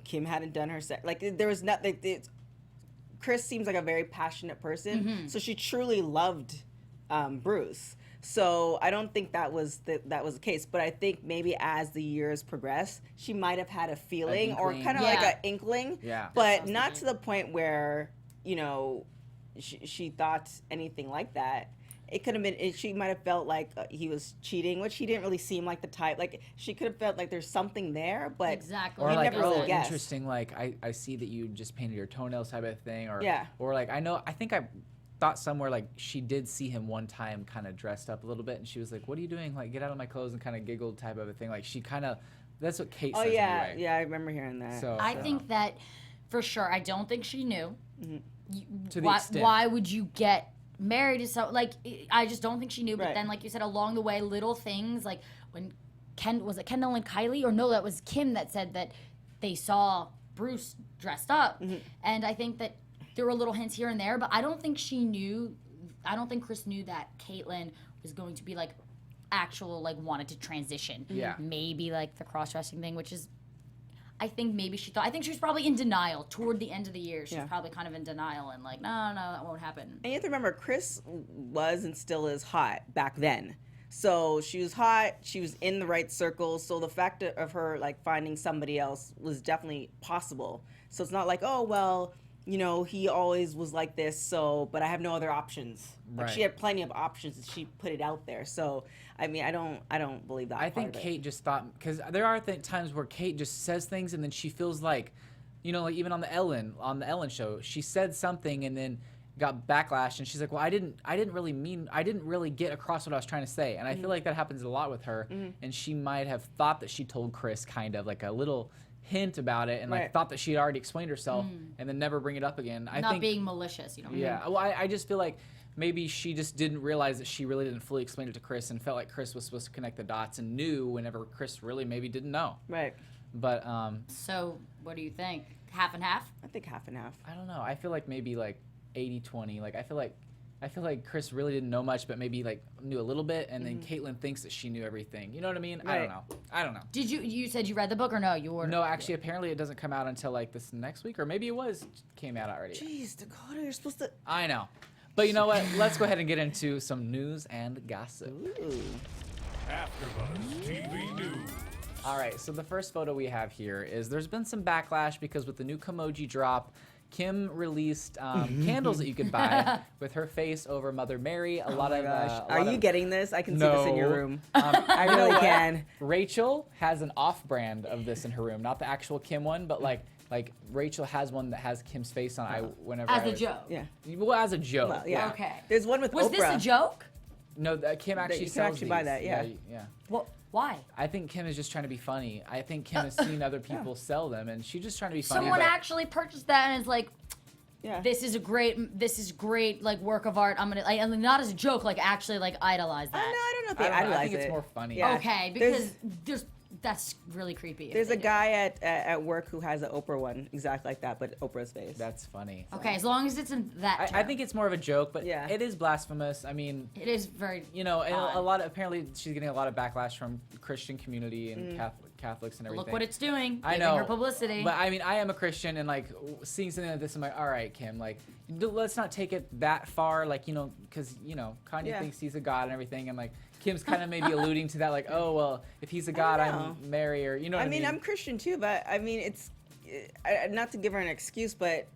C: Kim hadn't done her sex. Like, there was nothing. Chris seems like a very passionate person, so she truly loved Bruce. So I don't think that was the case, but I think maybe as the years progressed, she might have had a feeling or kind of like an inkling, but not to the point where she thought anything like that. It could have been. She might have felt like he was cheating, which he didn't really seem like the type. Like, she could have felt like there's something there, but
D: exactly.
A: Or
C: you
A: like,
C: never really guessed.
A: interesting. Like, I see that you just painted your toenails type of thing, or
C: Yeah.
A: or like I think I thought somewhere like she did see him one time kind of dressed up a little bit, and she was like, "What are you doing? Like, get out of my clothes," and kind of giggled type of a thing. Like, she kind of. That's what Kate says.
C: Oh yeah,
A: anyway.
C: yeah, I remember hearing that.
A: So
D: I think that for sure. I don't think she knew.
A: To the extent.
D: Why would you get married to so like? I just don't think she knew. But
C: Right.
D: then, like you said, along the way, little things like when was it Kendall and Kylie, or no, that was Kim that said that they saw Bruce dressed up, and I think that there were little hints here and there, but I don't think she knew. I don't think Chris knew that Caitlyn was going to be like actual like wanted to transition.
A: Yeah.
D: Maybe like the cross-dressing thing, which is. I think maybe she thought. I think she was probably in denial toward the end of the year. She was probably kind of in denial and like, no, that won't happen.
C: And you have to remember, Chris was and still is hot back then. So she was hot. She was in the right circles. So the fact of her like finding somebody else was definitely possible. So it's not like, oh well, he always was like this. So, but I have no other options. Like, she had plenty of options, and she put it out there. So, I mean, I don't believe that.
A: I think Kate just thought, because there are times where Kate just says things and then she feels like, like even on the Ellen show, she said something and then got backlash, and she's like, well, I didn't really get across what I was trying to say. And I feel like that happens a lot with her, and she might have thought that she told Chris kind of like a little hint about it, and like thought that she had already explained herself and then never bring it up again. I
D: Not
A: think
D: being malicious,
A: Yeah, well, I just feel like maybe she just didn't realize that she really didn't fully explain it to Chris and felt like Chris was supposed to connect the dots and knew whenever Chris really maybe didn't know.
C: Right.
A: But
D: So what do you think? Half and half?
C: I think half and half.
A: I don't know. I feel like maybe like 80-20. Like I feel like Chris really didn't know much, but maybe like knew a little bit, and then Caitlyn thinks that she knew everything. You know what I mean?
C: Right.
A: I don't know.
D: Did you said you read the book or no? You ordered?
A: No, actually, apparently it doesn't come out until like this next week, or maybe it came out already.
C: Jeez, Dakota, you're supposed to.
A: I know. But you know what? Let's go ahead and get into some news and gossip.
C: Ooh.
B: AfterBuzz TV News.
A: All right, so the first photo we have here is there's been some backlash because with the new Kimoji drop, Kim released candles that you could buy with her face over Mother Mary. A lot of.
C: Are you getting this? I can see this in your room. I
A: You know
C: really
A: what?
C: can.
A: Rachel has an off-brand of this in her room, not the actual Kim one, but like Rachel has one that has Kim's face on.
D: As a joke.
C: Yeah.
A: Well, as a joke.
C: Well, yeah.
D: Okay.
C: There's one with
D: Was
C: Oprah.
D: this a joke?
A: No, Kim actually
C: you can
A: sells
C: actually buy
A: these.
C: that, yeah.
A: Yeah.
D: What? Why?
A: I think Kim is just trying to be funny. I think Kim has seen other people sell them, and she's just trying to be funny.
D: Someone
A: but-
D: actually purchased that and is like,
C: Yeah.
D: this is great, like work of art. I'm gonna, like, and not as a joke, like actually like idolize
C: No,
D: that.
C: I don't know if
A: I
C: they
A: don't know,
C: idolize
A: I think it's
C: it.
A: more funny.
C: Yeah.
D: Okay, because that's really creepy. if
C: There's
D: they
C: a
D: do.
C: guy at work who has an Oprah one, exactly like that, but Oprah's face.
A: That's funny.
D: Okay, as long as it's in that.
A: I
D: term.
A: think it's more of a joke, but
C: Yeah.
A: it is blasphemous. I mean,
D: It is very.
A: you know, and
D: odd.
A: a lot of, apparently she's getting a lot of backlash from the Christian community and Catholics and everything.
D: Look what it's doing.
A: I
D: giving
A: know
D: her publicity.
A: But I mean, I am a Christian, and like seeing something like this, I'm like, all right, Kim, like let's not take it that far, like because Kanye
C: Yeah.
A: thinks he's a god and everything, and like Kim's kind of maybe alluding to that, like, oh well, if he's a god,
C: know.
A: I'm Mary, or you know what I mean?
C: I'm Christian too, but I mean, it's not to give her an excuse, but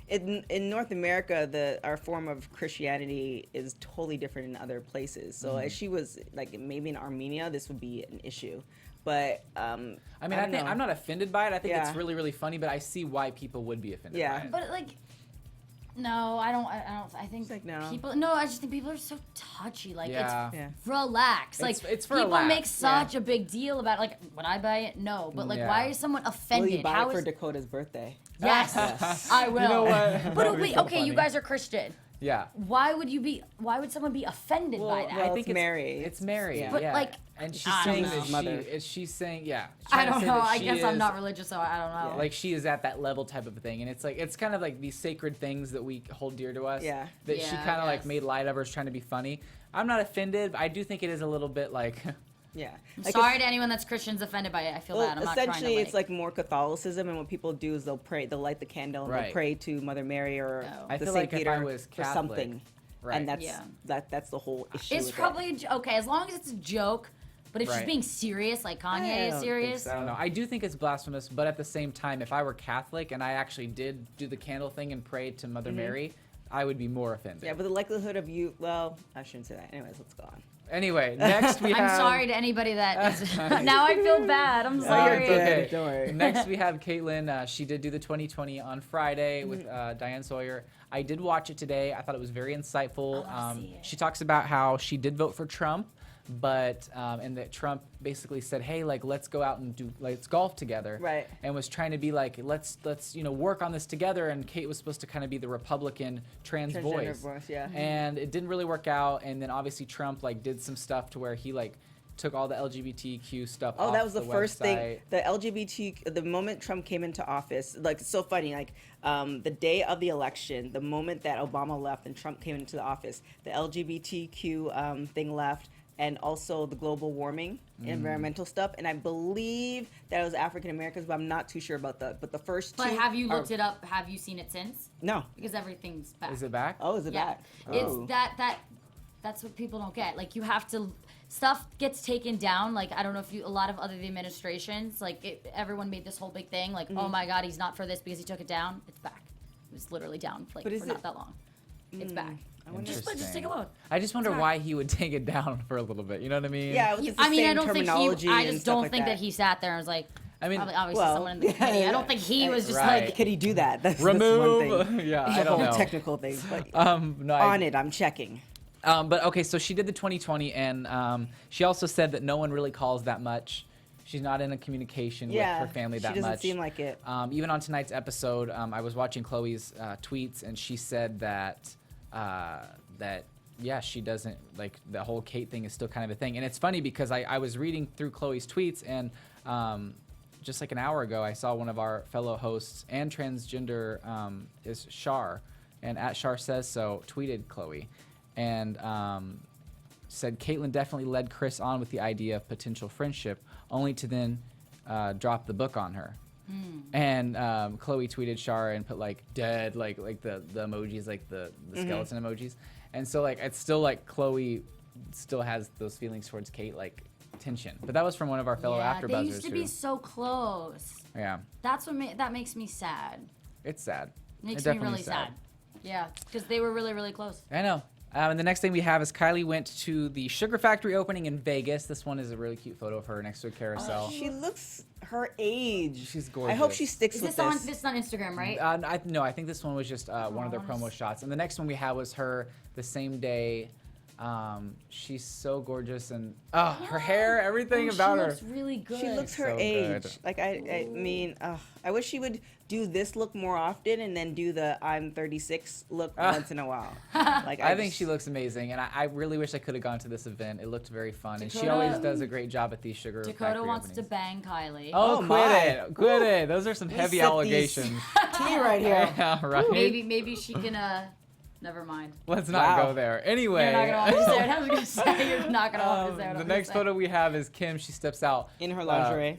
C: in North America, our form of Christianity is totally different in other places. So if she was like maybe in Armenia, this would be an issue. But
A: I mean, I
C: don't
A: think
C: know.
A: I'm not offended by it. I think it's
C: Yeah.
A: really, really funny, but I see why people would be offended
C: Yeah.
A: by it.
D: But like, no, I don't. I think
C: It's like, no.
D: people. No, I just think people are so touchy. Like,
A: Yeah.
C: Yeah.
D: it's relax. Like,
A: It's for a
D: people
A: laugh.
D: make such a big deal about. Like, would I buy it? No, but like,
A: Yeah.
D: why is someone
C: will
D: offended?
C: you buy
D: How
C: it for
D: is-
C: Dakota's birthday?
D: Yes, I will.
A: You know what?
D: But
A: That'd be
D: wait,
A: so
D: okay, you
A: funny.
D: guys are Christian.
A: Yeah.
D: Why would someone be offended by that?
C: well,
A: I think
C: it's Mary.
A: It's Mary.
C: Yeah.
D: But,
A: yeah.
D: like,
A: and she's
D: I don't
A: saying
D: know.
A: that
C: Mother.
A: she's saying, yeah.
D: I
A: trying to
D: don't
A: say
D: know.
A: that
D: I
A: she
D: guess I'm
A: is-
D: not religious, so I don't know.
A: Like she is at that level type of thing, and it's kind of like these sacred things that we hold dear to us.
C: Yeah.
A: That she
D: Yeah, I
A: kind of like
D: guess.
A: made light of, or is trying to be funny. I'm not offended, but I do think it is a little bit like.
C: Yeah.
D: I'm
C: Like,
D: sorry to anyone that's Christian's offended by it. I feel
C: well,
D: bad. I'm not trying to.
C: essentially, it's like more Catholicism, and what people do is they'll light the candle, and
A: Right.
C: they'll pray to Mother Mary or
D: No.
A: I
C: the
A: feel
C: Saint
A: like if
C: Peter
A: I was
C: for
A: Catholic,
C: something,
A: right.
C: and that's
D: Yeah.
C: that's the whole issue.
D: It's
C: with
D: probably okay as long as it's a joke. But if she's
A: Right.
D: being serious, like
C: I
D: Kanye
C: don't
D: is
C: think
D: serious,
C: so.
A: I don't know. I do think it's blasphemous, but at the same time, if I were Catholic and I actually did do the candle thing and pray to Mother Mary, I would be more offended.
C: Yeah, but the likelihood of you, well, I shouldn't say that. Anyways, let's go on.
A: Anyway, next we have.
D: I'm sorry to anybody that is. Now I feel bad. I'm sorry.
C: good.
A: Okay.
C: Don't worry.
A: Next we have Caitlyn. She did do the 2020 on Friday with Diane Sawyer. I did watch it today. I thought it was very insightful.
D: I wanna see it.
A: She talks about how she did vote for Trump, but and that Trump basically said, "Hey, like let's go out and let's golf together."
C: Right.
A: And was trying to be like, let's work on this together. And Kate was supposed to kind of be the Republican trans
C: Transgender
A: voice.
C: yeah.
A: And it didn't really work out. And then obviously Trump like did some stuff to where he like took all the LGBTQ stuff
C: Oh,
A: off
C: that was the first thing.
A: website.
C: The LGBT, the moment Trump came into office, like it's so funny. Like the day of the election, the moment that Obama left and Trump came into the office, the LGBTQ thing left, and also the global warming, environmental stuff. And I believe that it was African Americans, but I'm not too sure about that. But the first two.
D: But have you
C: are-
D: looked it up? Have you seen it since?
C: No.
D: Because everything's back.
A: Is it back?
C: Oh, is it
D: Yeah.
C: back?
D: It's
C: Oh.
D: that's what people don't get. Like you have to stuff gets taken down. Like I don't know if a lot of other administrations, like everyone made this whole big thing. Like oh my God, he's not for this because he took it down. It's back. It was literally down like
C: But is
D: for not
C: it-
D: that long. It's back.
C: I wonder-
D: Just take a look.
A: I just wonder
D: It's
A: why he would take it down for a little bit. You know what I mean?
C: Yeah, it's the
D: I mean, I
C: same
D: don't think
C: terminology
D: he. I
C: and
D: just
C: stuff
D: don't
C: like
D: think that he sat there and was like.
A: I mean,
D: Obviously,
C: well,
D: someone in the committee. I don't think he was just
A: Right.
D: like.
C: Could he do that? That's
A: Remove.
C: one thing.
A: Yeah,
C: It's
A: I
C: a
A: don't
C: whole
A: know.
C: technical thing. But
A: No,
C: on it, I'm checking.
A: But okay, so she did the 2020, and she also said that no one really calls that much. She's not in a communication
C: Yeah,
A: with her family that
C: she doesn't
A: much.
C: seem like it.
A: Even on tonight's episode, I was watching Chloe's tweets, and she said that yeah, she doesn't like the whole Kate thing is still kind of a thing. And it's funny because I was reading through Khloe's tweets, and just like an hour ago, I saw one of our fellow hosts and transgender is Shar, and at Shar Says So tweeted Khloe, and said Caitlyn definitely led Kris on with the idea of potential friendship, only to then drop the book on her. And Khloe tweeted Shar and put like dead, like the emojis, like the skeleton emojis. And so like it's still like Khloe still has those feelings towards Kate, like tension. But that was from one of our fellow AfterBuzzers.
D: They used to be so close.
A: Yeah.
D: That's what that makes me sad.
A: It's sad.
D: Makes me really sad. Yeah, because they were really, really close.
A: I know. And the next thing we have is Kylie went to the Sugar Factory opening in Vegas. This one is a really cute photo of her next to a carousel.
C: She looks her age.
A: She's gorgeous.
C: I hope she sticks
D: Is
C: with
D: this on
C: this.
D: this is on Instagram, right?
A: No, I think this one was just one of their promo shots. And the next one we had was her the same day. She's so gorgeous, and her hair, everything about her.
D: She looks really good.
C: She looks her
A: So
C: age.
A: good.
C: Like I mean, I wish she would do this look more often, and then do the I'm 36 look once in a while. Like
A: I think she looks amazing, and I really wish I could have gone to this event. It looked very fun, and she
D: Dakota-
A: always does a great job at these Sugar
D: Dakota
A: Factory
D: wants to
A: openings.
D: bang Kylie.
A: Oh,
C: Oh,
A: quit
C: my.
A: it. Quit it. Those are some heavy
C: set these-
A: allegations.
C: Tea right here.
A: Yeah, right?
D: Maybe she can. Never mind.
A: Let's not
C: Wow.
A: go there. Anyway.
D: You're not gonna want me to say it. I was gonna say you're not gonna want me to say what
A: the
D: I'm
A: next
D: gonna say.
A: photo we have is Kim. She steps out
C: In her lingerie.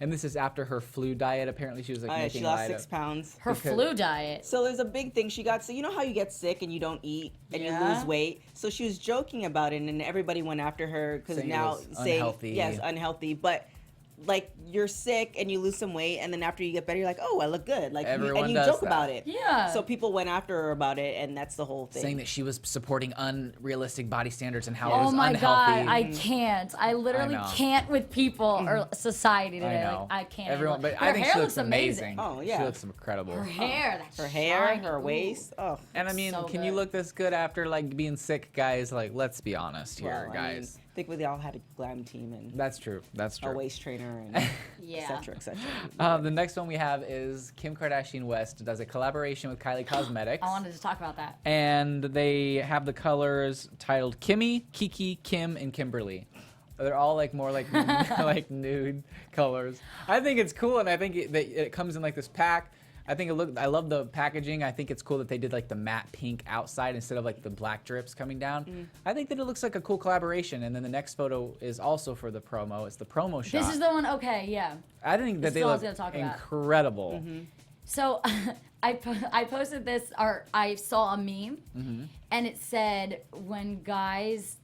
A: and this is after her flu diet. Apparently, she was like making
C: She lost
A: light
C: 6
A: of.
C: pounds.
D: Her
A: because-
D: flu diet.
C: So there's a big thing she got. So you know how you get sick and you don't eat and you
D: Yeah.
C: lose weight. So she was joking about it, and everybody went after her because
A: Saying it
C: now
A: was
C: saying
A: unhealthy.
C: yes, unhealthy. But like you're sick and you lose some weight, and then after you get better, you're like, oh, I look good. Like
A: Everyone
C: and you
A: does
C: joke
A: that.
C: about it.
D: Yeah.
C: So people went after her about it, and that's the whole thing.
A: Saying that she was supporting unrealistic body standards and how it
D: Oh
A: was
D: my
A: unhealthy.
D: god, I can't. I literally
A: know.
D: can't with people or society
A: I
D: today.
A: know.
D: Like, I can't.
A: Everyone, but
D: Her
A: I think
D: hair
A: she looks
D: amazing.
C: Oh, yeah.
A: She looks incredible.
D: Her hair, that's
C: her hair,
D: shiny.
C: her
D: Ooh.
C: waist. Oh,
A: And I mean,
D: So
A: can you
D: good.
A: look this good after like being sick, guys? Like, let's be honest here,
C: well, I mean,
A: guys.
C: I think we all had a glam team and
A: That's true. That's
C: a
A: true.
C: waist trainer and
D: Yeah.
C: et cetera, et cetera.
A: The next one we have is Kim Kardashian West does a collaboration with Kylie Cosmetics.
D: I wanted to talk about that.
A: And they have the colors titled Kimmy, Kiki, Kim, and Kimberly. They're all like more like like nude colors. I think it's cool, and I think it comes in like this pack. I think I love the packaging. I think it's cool that they did like the matte pink outside instead of like the black drips coming down. I think that it looks like a cool collaboration. And then the next photo is also for the promo. It's the promo shot.
D: This is the one. Okay, yeah.
A: I think that
D: This
A: they
D: is what I
A: look
D: was gonna talk about.
A: incredible.
D: So I posted this, or I saw a meme, and it said when guys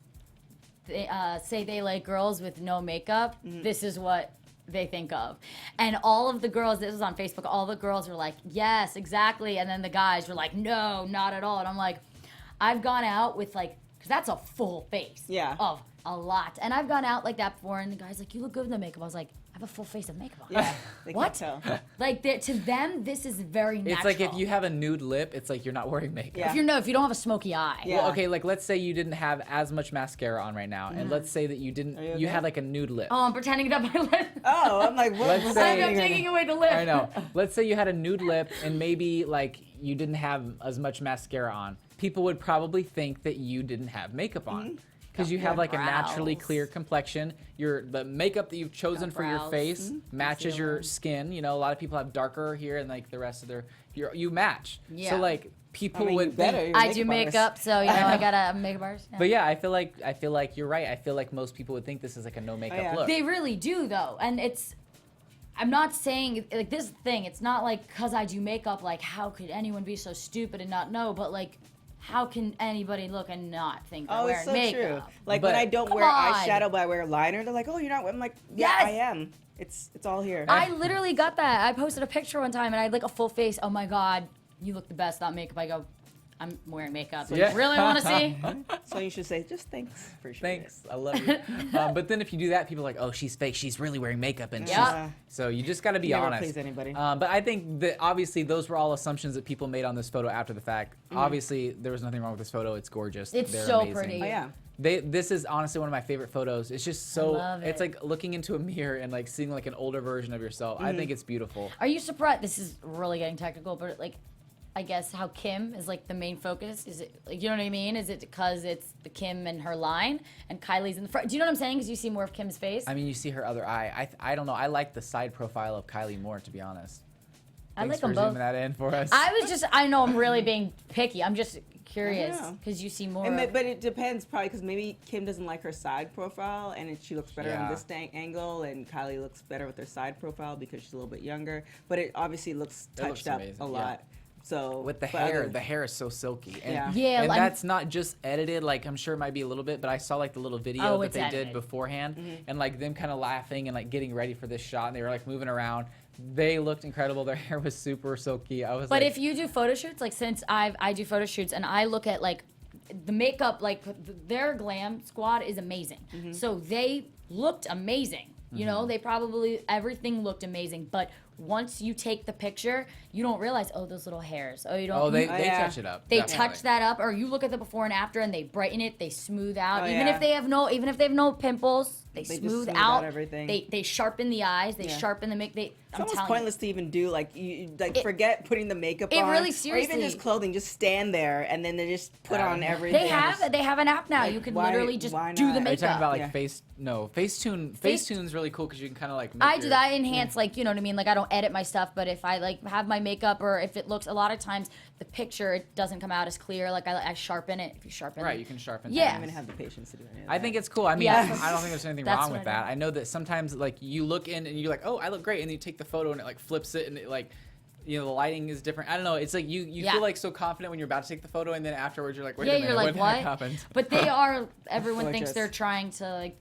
D: say they like girls with no makeup, this is what they think of. And all of the girls, this was on Facebook, all the girls were like, yes, exactly. And then the guys were like, no, not at all. And I'm like, I've gone out with like, because that's a full face
C: Yeah.
D: of a lot. And I've gone out like that before, and the guy's like, you look good with the makeup. I was like, I have a full face of makeup on.
C: Yeah, they
D: What?
C: can't tell.
D: Like, to them, this is very natural.
A: It's like if you have a nude lip, it's like you're not wearing makeup.
C: Yeah.
D: If you don't have a smoky eye.
C: Yeah.
A: Well, okay, like let's say you didn't have as much mascara on right now, and let's say that you didn't,
C: Are you
A: you
C: okay?
A: had like a nude lip.
D: Oh, I'm pretending to my lip.
C: Oh, I'm like, what?
A: Let's
C: what's
A: say-
D: I'm
C: happening?
D: taking away the lip.
A: I know. Let's say you had a nude lip, and maybe like you didn't have as much mascara on. People would probably think that you didn't have makeup on. Because you have like a naturally
D: Brows.
A: clear complexion. The makeup that you've chosen
D: Got
A: for your
D: brows.
A: face matches your skin. You know, a lot of people have darker here, and like the rest of you match.
D: Yeah.
A: So like people
C: I mean,
A: would
C: you better.
A: think.
C: You're
D: I
C: a
D: do
C: makeup
D: makeup,
C: artist.
D: so you know I got a makeup artist. Yeah.
A: But yeah, I feel like you're right. I feel like most people would think this is like a no makeup
C: yeah.
A: look.
D: They really do though, and I'm not saying like this thing. It's not like because I do makeup, like how could anyone be so stupid and not know? But like, how can anybody look and not think they're
C: Oh,
D: wearing
C: it's so
D: makeup?
C: true. Like
A: But-
C: when I don't
D: Come
C: wear
D: on.
C: eyeshadow, but I wear liner, they're like, "Oh, you're not." I'm like, "Yeah,
D: Yes.
C: I am. It's all here."
D: I literally got that. I posted a picture one time and I had like a full face. Oh my god, you look the best without makeup. I go, I'm wearing makeup. Like,
A: Yeah.
D: really want to see?
C: So you should say, "Just thanks." Appreciate
A: Thanks, I love you. But then if you do that, people are like, oh, she's fake. She's really wearing makeup, and
D: Yeah.
A: she's so you just got to be
C: Never
A: honest.
C: please anybody.
A: But I think that obviously those were all assumptions that people made on this photo after the fact. Obviously, there was nothing wrong with this photo. It's gorgeous.
D: It's
A: They're
D: so
A: amazing.
D: pretty.
C: Oh yeah.
A: This is honestly one of my favorite photos. It's just so.
D: love
A: It's
D: it.
A: like looking into a mirror and like seeing like an older version of yourself. I think it's beautiful.
D: Are you surprised? This is really getting technical, but like, I guess how Kim is like the main focus. Is it like, you know what I mean? Is it because it's the Kim and her line and Kylie's in the front? Do you know what I'm saying? Because you see more of Kim's face.
A: I mean, you see her other eye. I don't know. I like the side profile of Kylie more, to be honest.
D: I
A: Thanks
D: like them
A: for
D: both.
A: zooming that in for us.
D: I know I'm really being picky. I'm just curious because you see more.
C: But it depends probably because maybe Kim doesn't like her side profile and she looks better on this angle, and Kylie looks better with her side profile because she's a little bit younger. But it obviously looks touched up a lot. So
A: with the hair is so silky. And,
D: and
A: that's not just edited. Like I'm sure it might be a little bit, but I saw like the little video that they did beforehand, and like them kind of laughing and like getting ready for this shot, and they were like moving around. They looked incredible. Their hair was super silky. I was.
D: But if you do photo shoots, like since I do photo shoots and I look at like the makeup, like their glam squad is amazing. So they looked amazing. You know, they probably everything looked amazing, but once you take the picture, you don't realize, oh, those little hairs. Oh, you don't.
A: Oh, they touch it up.
D: They touch that up, or you look at the before and after, and they brighten it. They smooth out. Even if they have no pimples, they smooth out
C: everything.
D: They sharpen the eyes. They sharpen the make.
C: It's almost pointless to even do forget putting the makeup on.
D: It really seriously.
C: Or even just clothing. Just stand there and then they just put on everything.
D: They have an app now. You can literally just do the makeup.
A: Are you talking about like Facetune? Facetune's really cool because you can kind of like.
D: I do that. I enhance like, you know what I mean. Like I don't edit my stuff, but if I like have my makeup or if it looks, a lot of times the picture it doesn't come out as clear. Like I sharpen it. If you sharpen
A: it, you can sharpen.
D: Yeah,
C: I don't even have the patience to do any of that.
A: I think it's cool. I mean, I don't think there's anything wrong with that. I know that sometimes like you look in and you're like, oh, I look great, and then you take the photo and it like flips it and it like. You know, the lighting is different. I don't know. It's like you feel like so confident when you're about to take the photo, and then afterwards you're like, wait a minute,
D: you're like,
A: what happened?
D: But they are. Everyone thinks they're trying to like.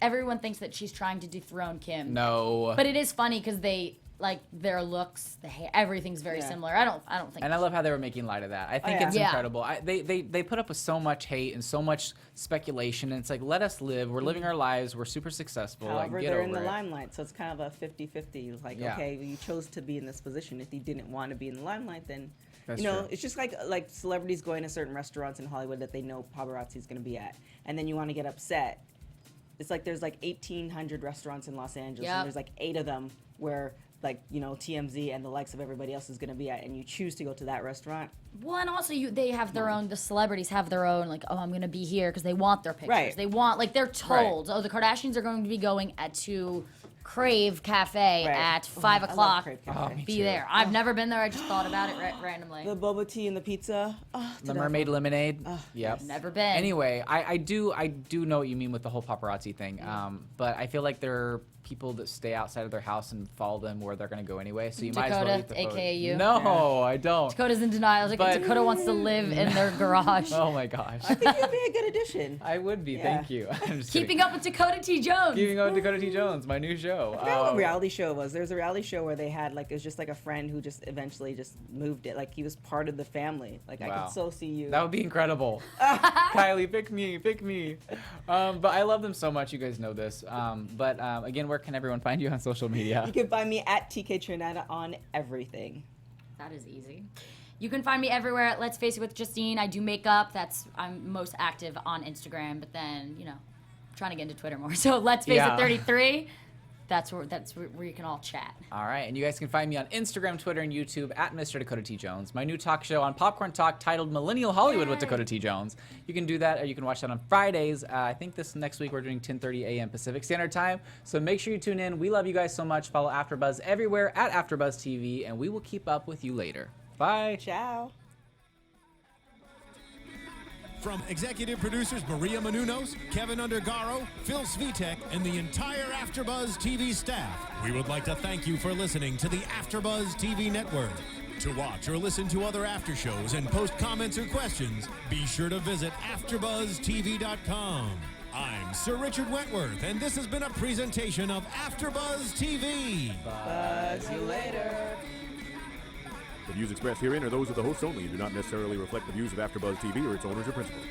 D: Everyone thinks that she's trying to dethrone Kim.
A: No.
D: But it is funny because they like their looks, the hair, everything's very similar. I don't think.
A: And I love how they were making light of that. I think it's incredible. They put up with so much hate and so much speculation, and it's like, let us live. We're living our lives. We're super successful.
C: However,
A: like, get
C: they're
A: over
C: in the
A: it.
C: limelight, so it's kind of a 50-50. Like, okay, you chose to be in this position. If you didn't want to be in the limelight, then
A: That's
C: you know,
A: true.
C: it's just like celebrities going to certain restaurants in Hollywood that they know paparazzi is going to be at, and then you want to get upset. It's like there's like 1,800 restaurants in Los Angeles, and there's like 8 of them where like, you know, TMZ and the likes of everybody else is going to be at, and you choose to go to that restaurant.
D: Well, and also they have their own, the celebrities have their own, like, oh, I'm going to be here because they want their pictures.
C: Right.
D: They want, like, they're told, oh, the Kardashians are going to be going to Crave Cafe at 5 o'clock. Be there. I've never been there. I just thought about it randomly.
C: The boba tea and the pizza. Oh,
A: the mermaid lemonade. Yep.
D: Never been.
A: Anyway, I do know what you mean with the whole paparazzi thing. But I feel like there are people that stay outside of their house and follow them where they're going to go anyway. So you might as well get the photo.
D: AKA you.
A: No, I don't.
D: Dakota's in denial. Dakota wants to live in their garage.
A: Oh my gosh.
C: I think you'd be a good addition.
A: I would be. Thank you. I'm just
D: Keeping
A: kidding.
D: Up with Dakota T. Jones.
A: Keeping Up with Dakota T. Jones, my new show.
C: I forgot what reality show it was. There was a reality show where they had like, it was just like a friend who just eventually just moved it. Like he was part of the family. Like I could so see you.
A: That would be incredible. Kylie, pick me. But I love them so much. You guys know this. But again, where can everyone find you on social media?
C: You can find me at TK Trinidad on everything.
D: That is easy. You can find me everywhere at Let's Face It with Justine. I do makeup. I'm most active on Instagram, but then, you know, I'm trying to get into Twitter more. So Let's Face It 33. That's where you can all chat.
A: All right, and you guys can find me on Instagram, Twitter, and YouTube at Mr. Dakota T. Jones. My new talk show on Popcorn Talk titled Millennial Hollywood with Dakota T. Jones. You can do that, or you can watch that on Fridays. I think this next week we're doing 10:30 a.m. Pacific Standard Time. So make sure you tune in. We love you guys so much. Follow AfterBuzz everywhere at AfterBuzz TV, and we will keep up with you later. Bye.
C: Ciao.
B: From executive producers Maria Menounos, Kevin Undergaro, Phil Svitek, and the entire AfterBuzz TV staff, we would like to thank you for listening to the AfterBuzz TV network. To watch or listen to other after shows and post comments or questions, be sure to visit AfterBuzzTV.com. I'm Sir Richard Wentworth, and this has been a presentation of AfterBuzz TV.
A: Buzz you later.
E: The views expressed herein are those of the hosts only and do not necessarily reflect the views of AfterBuzz TV or its owners or principals.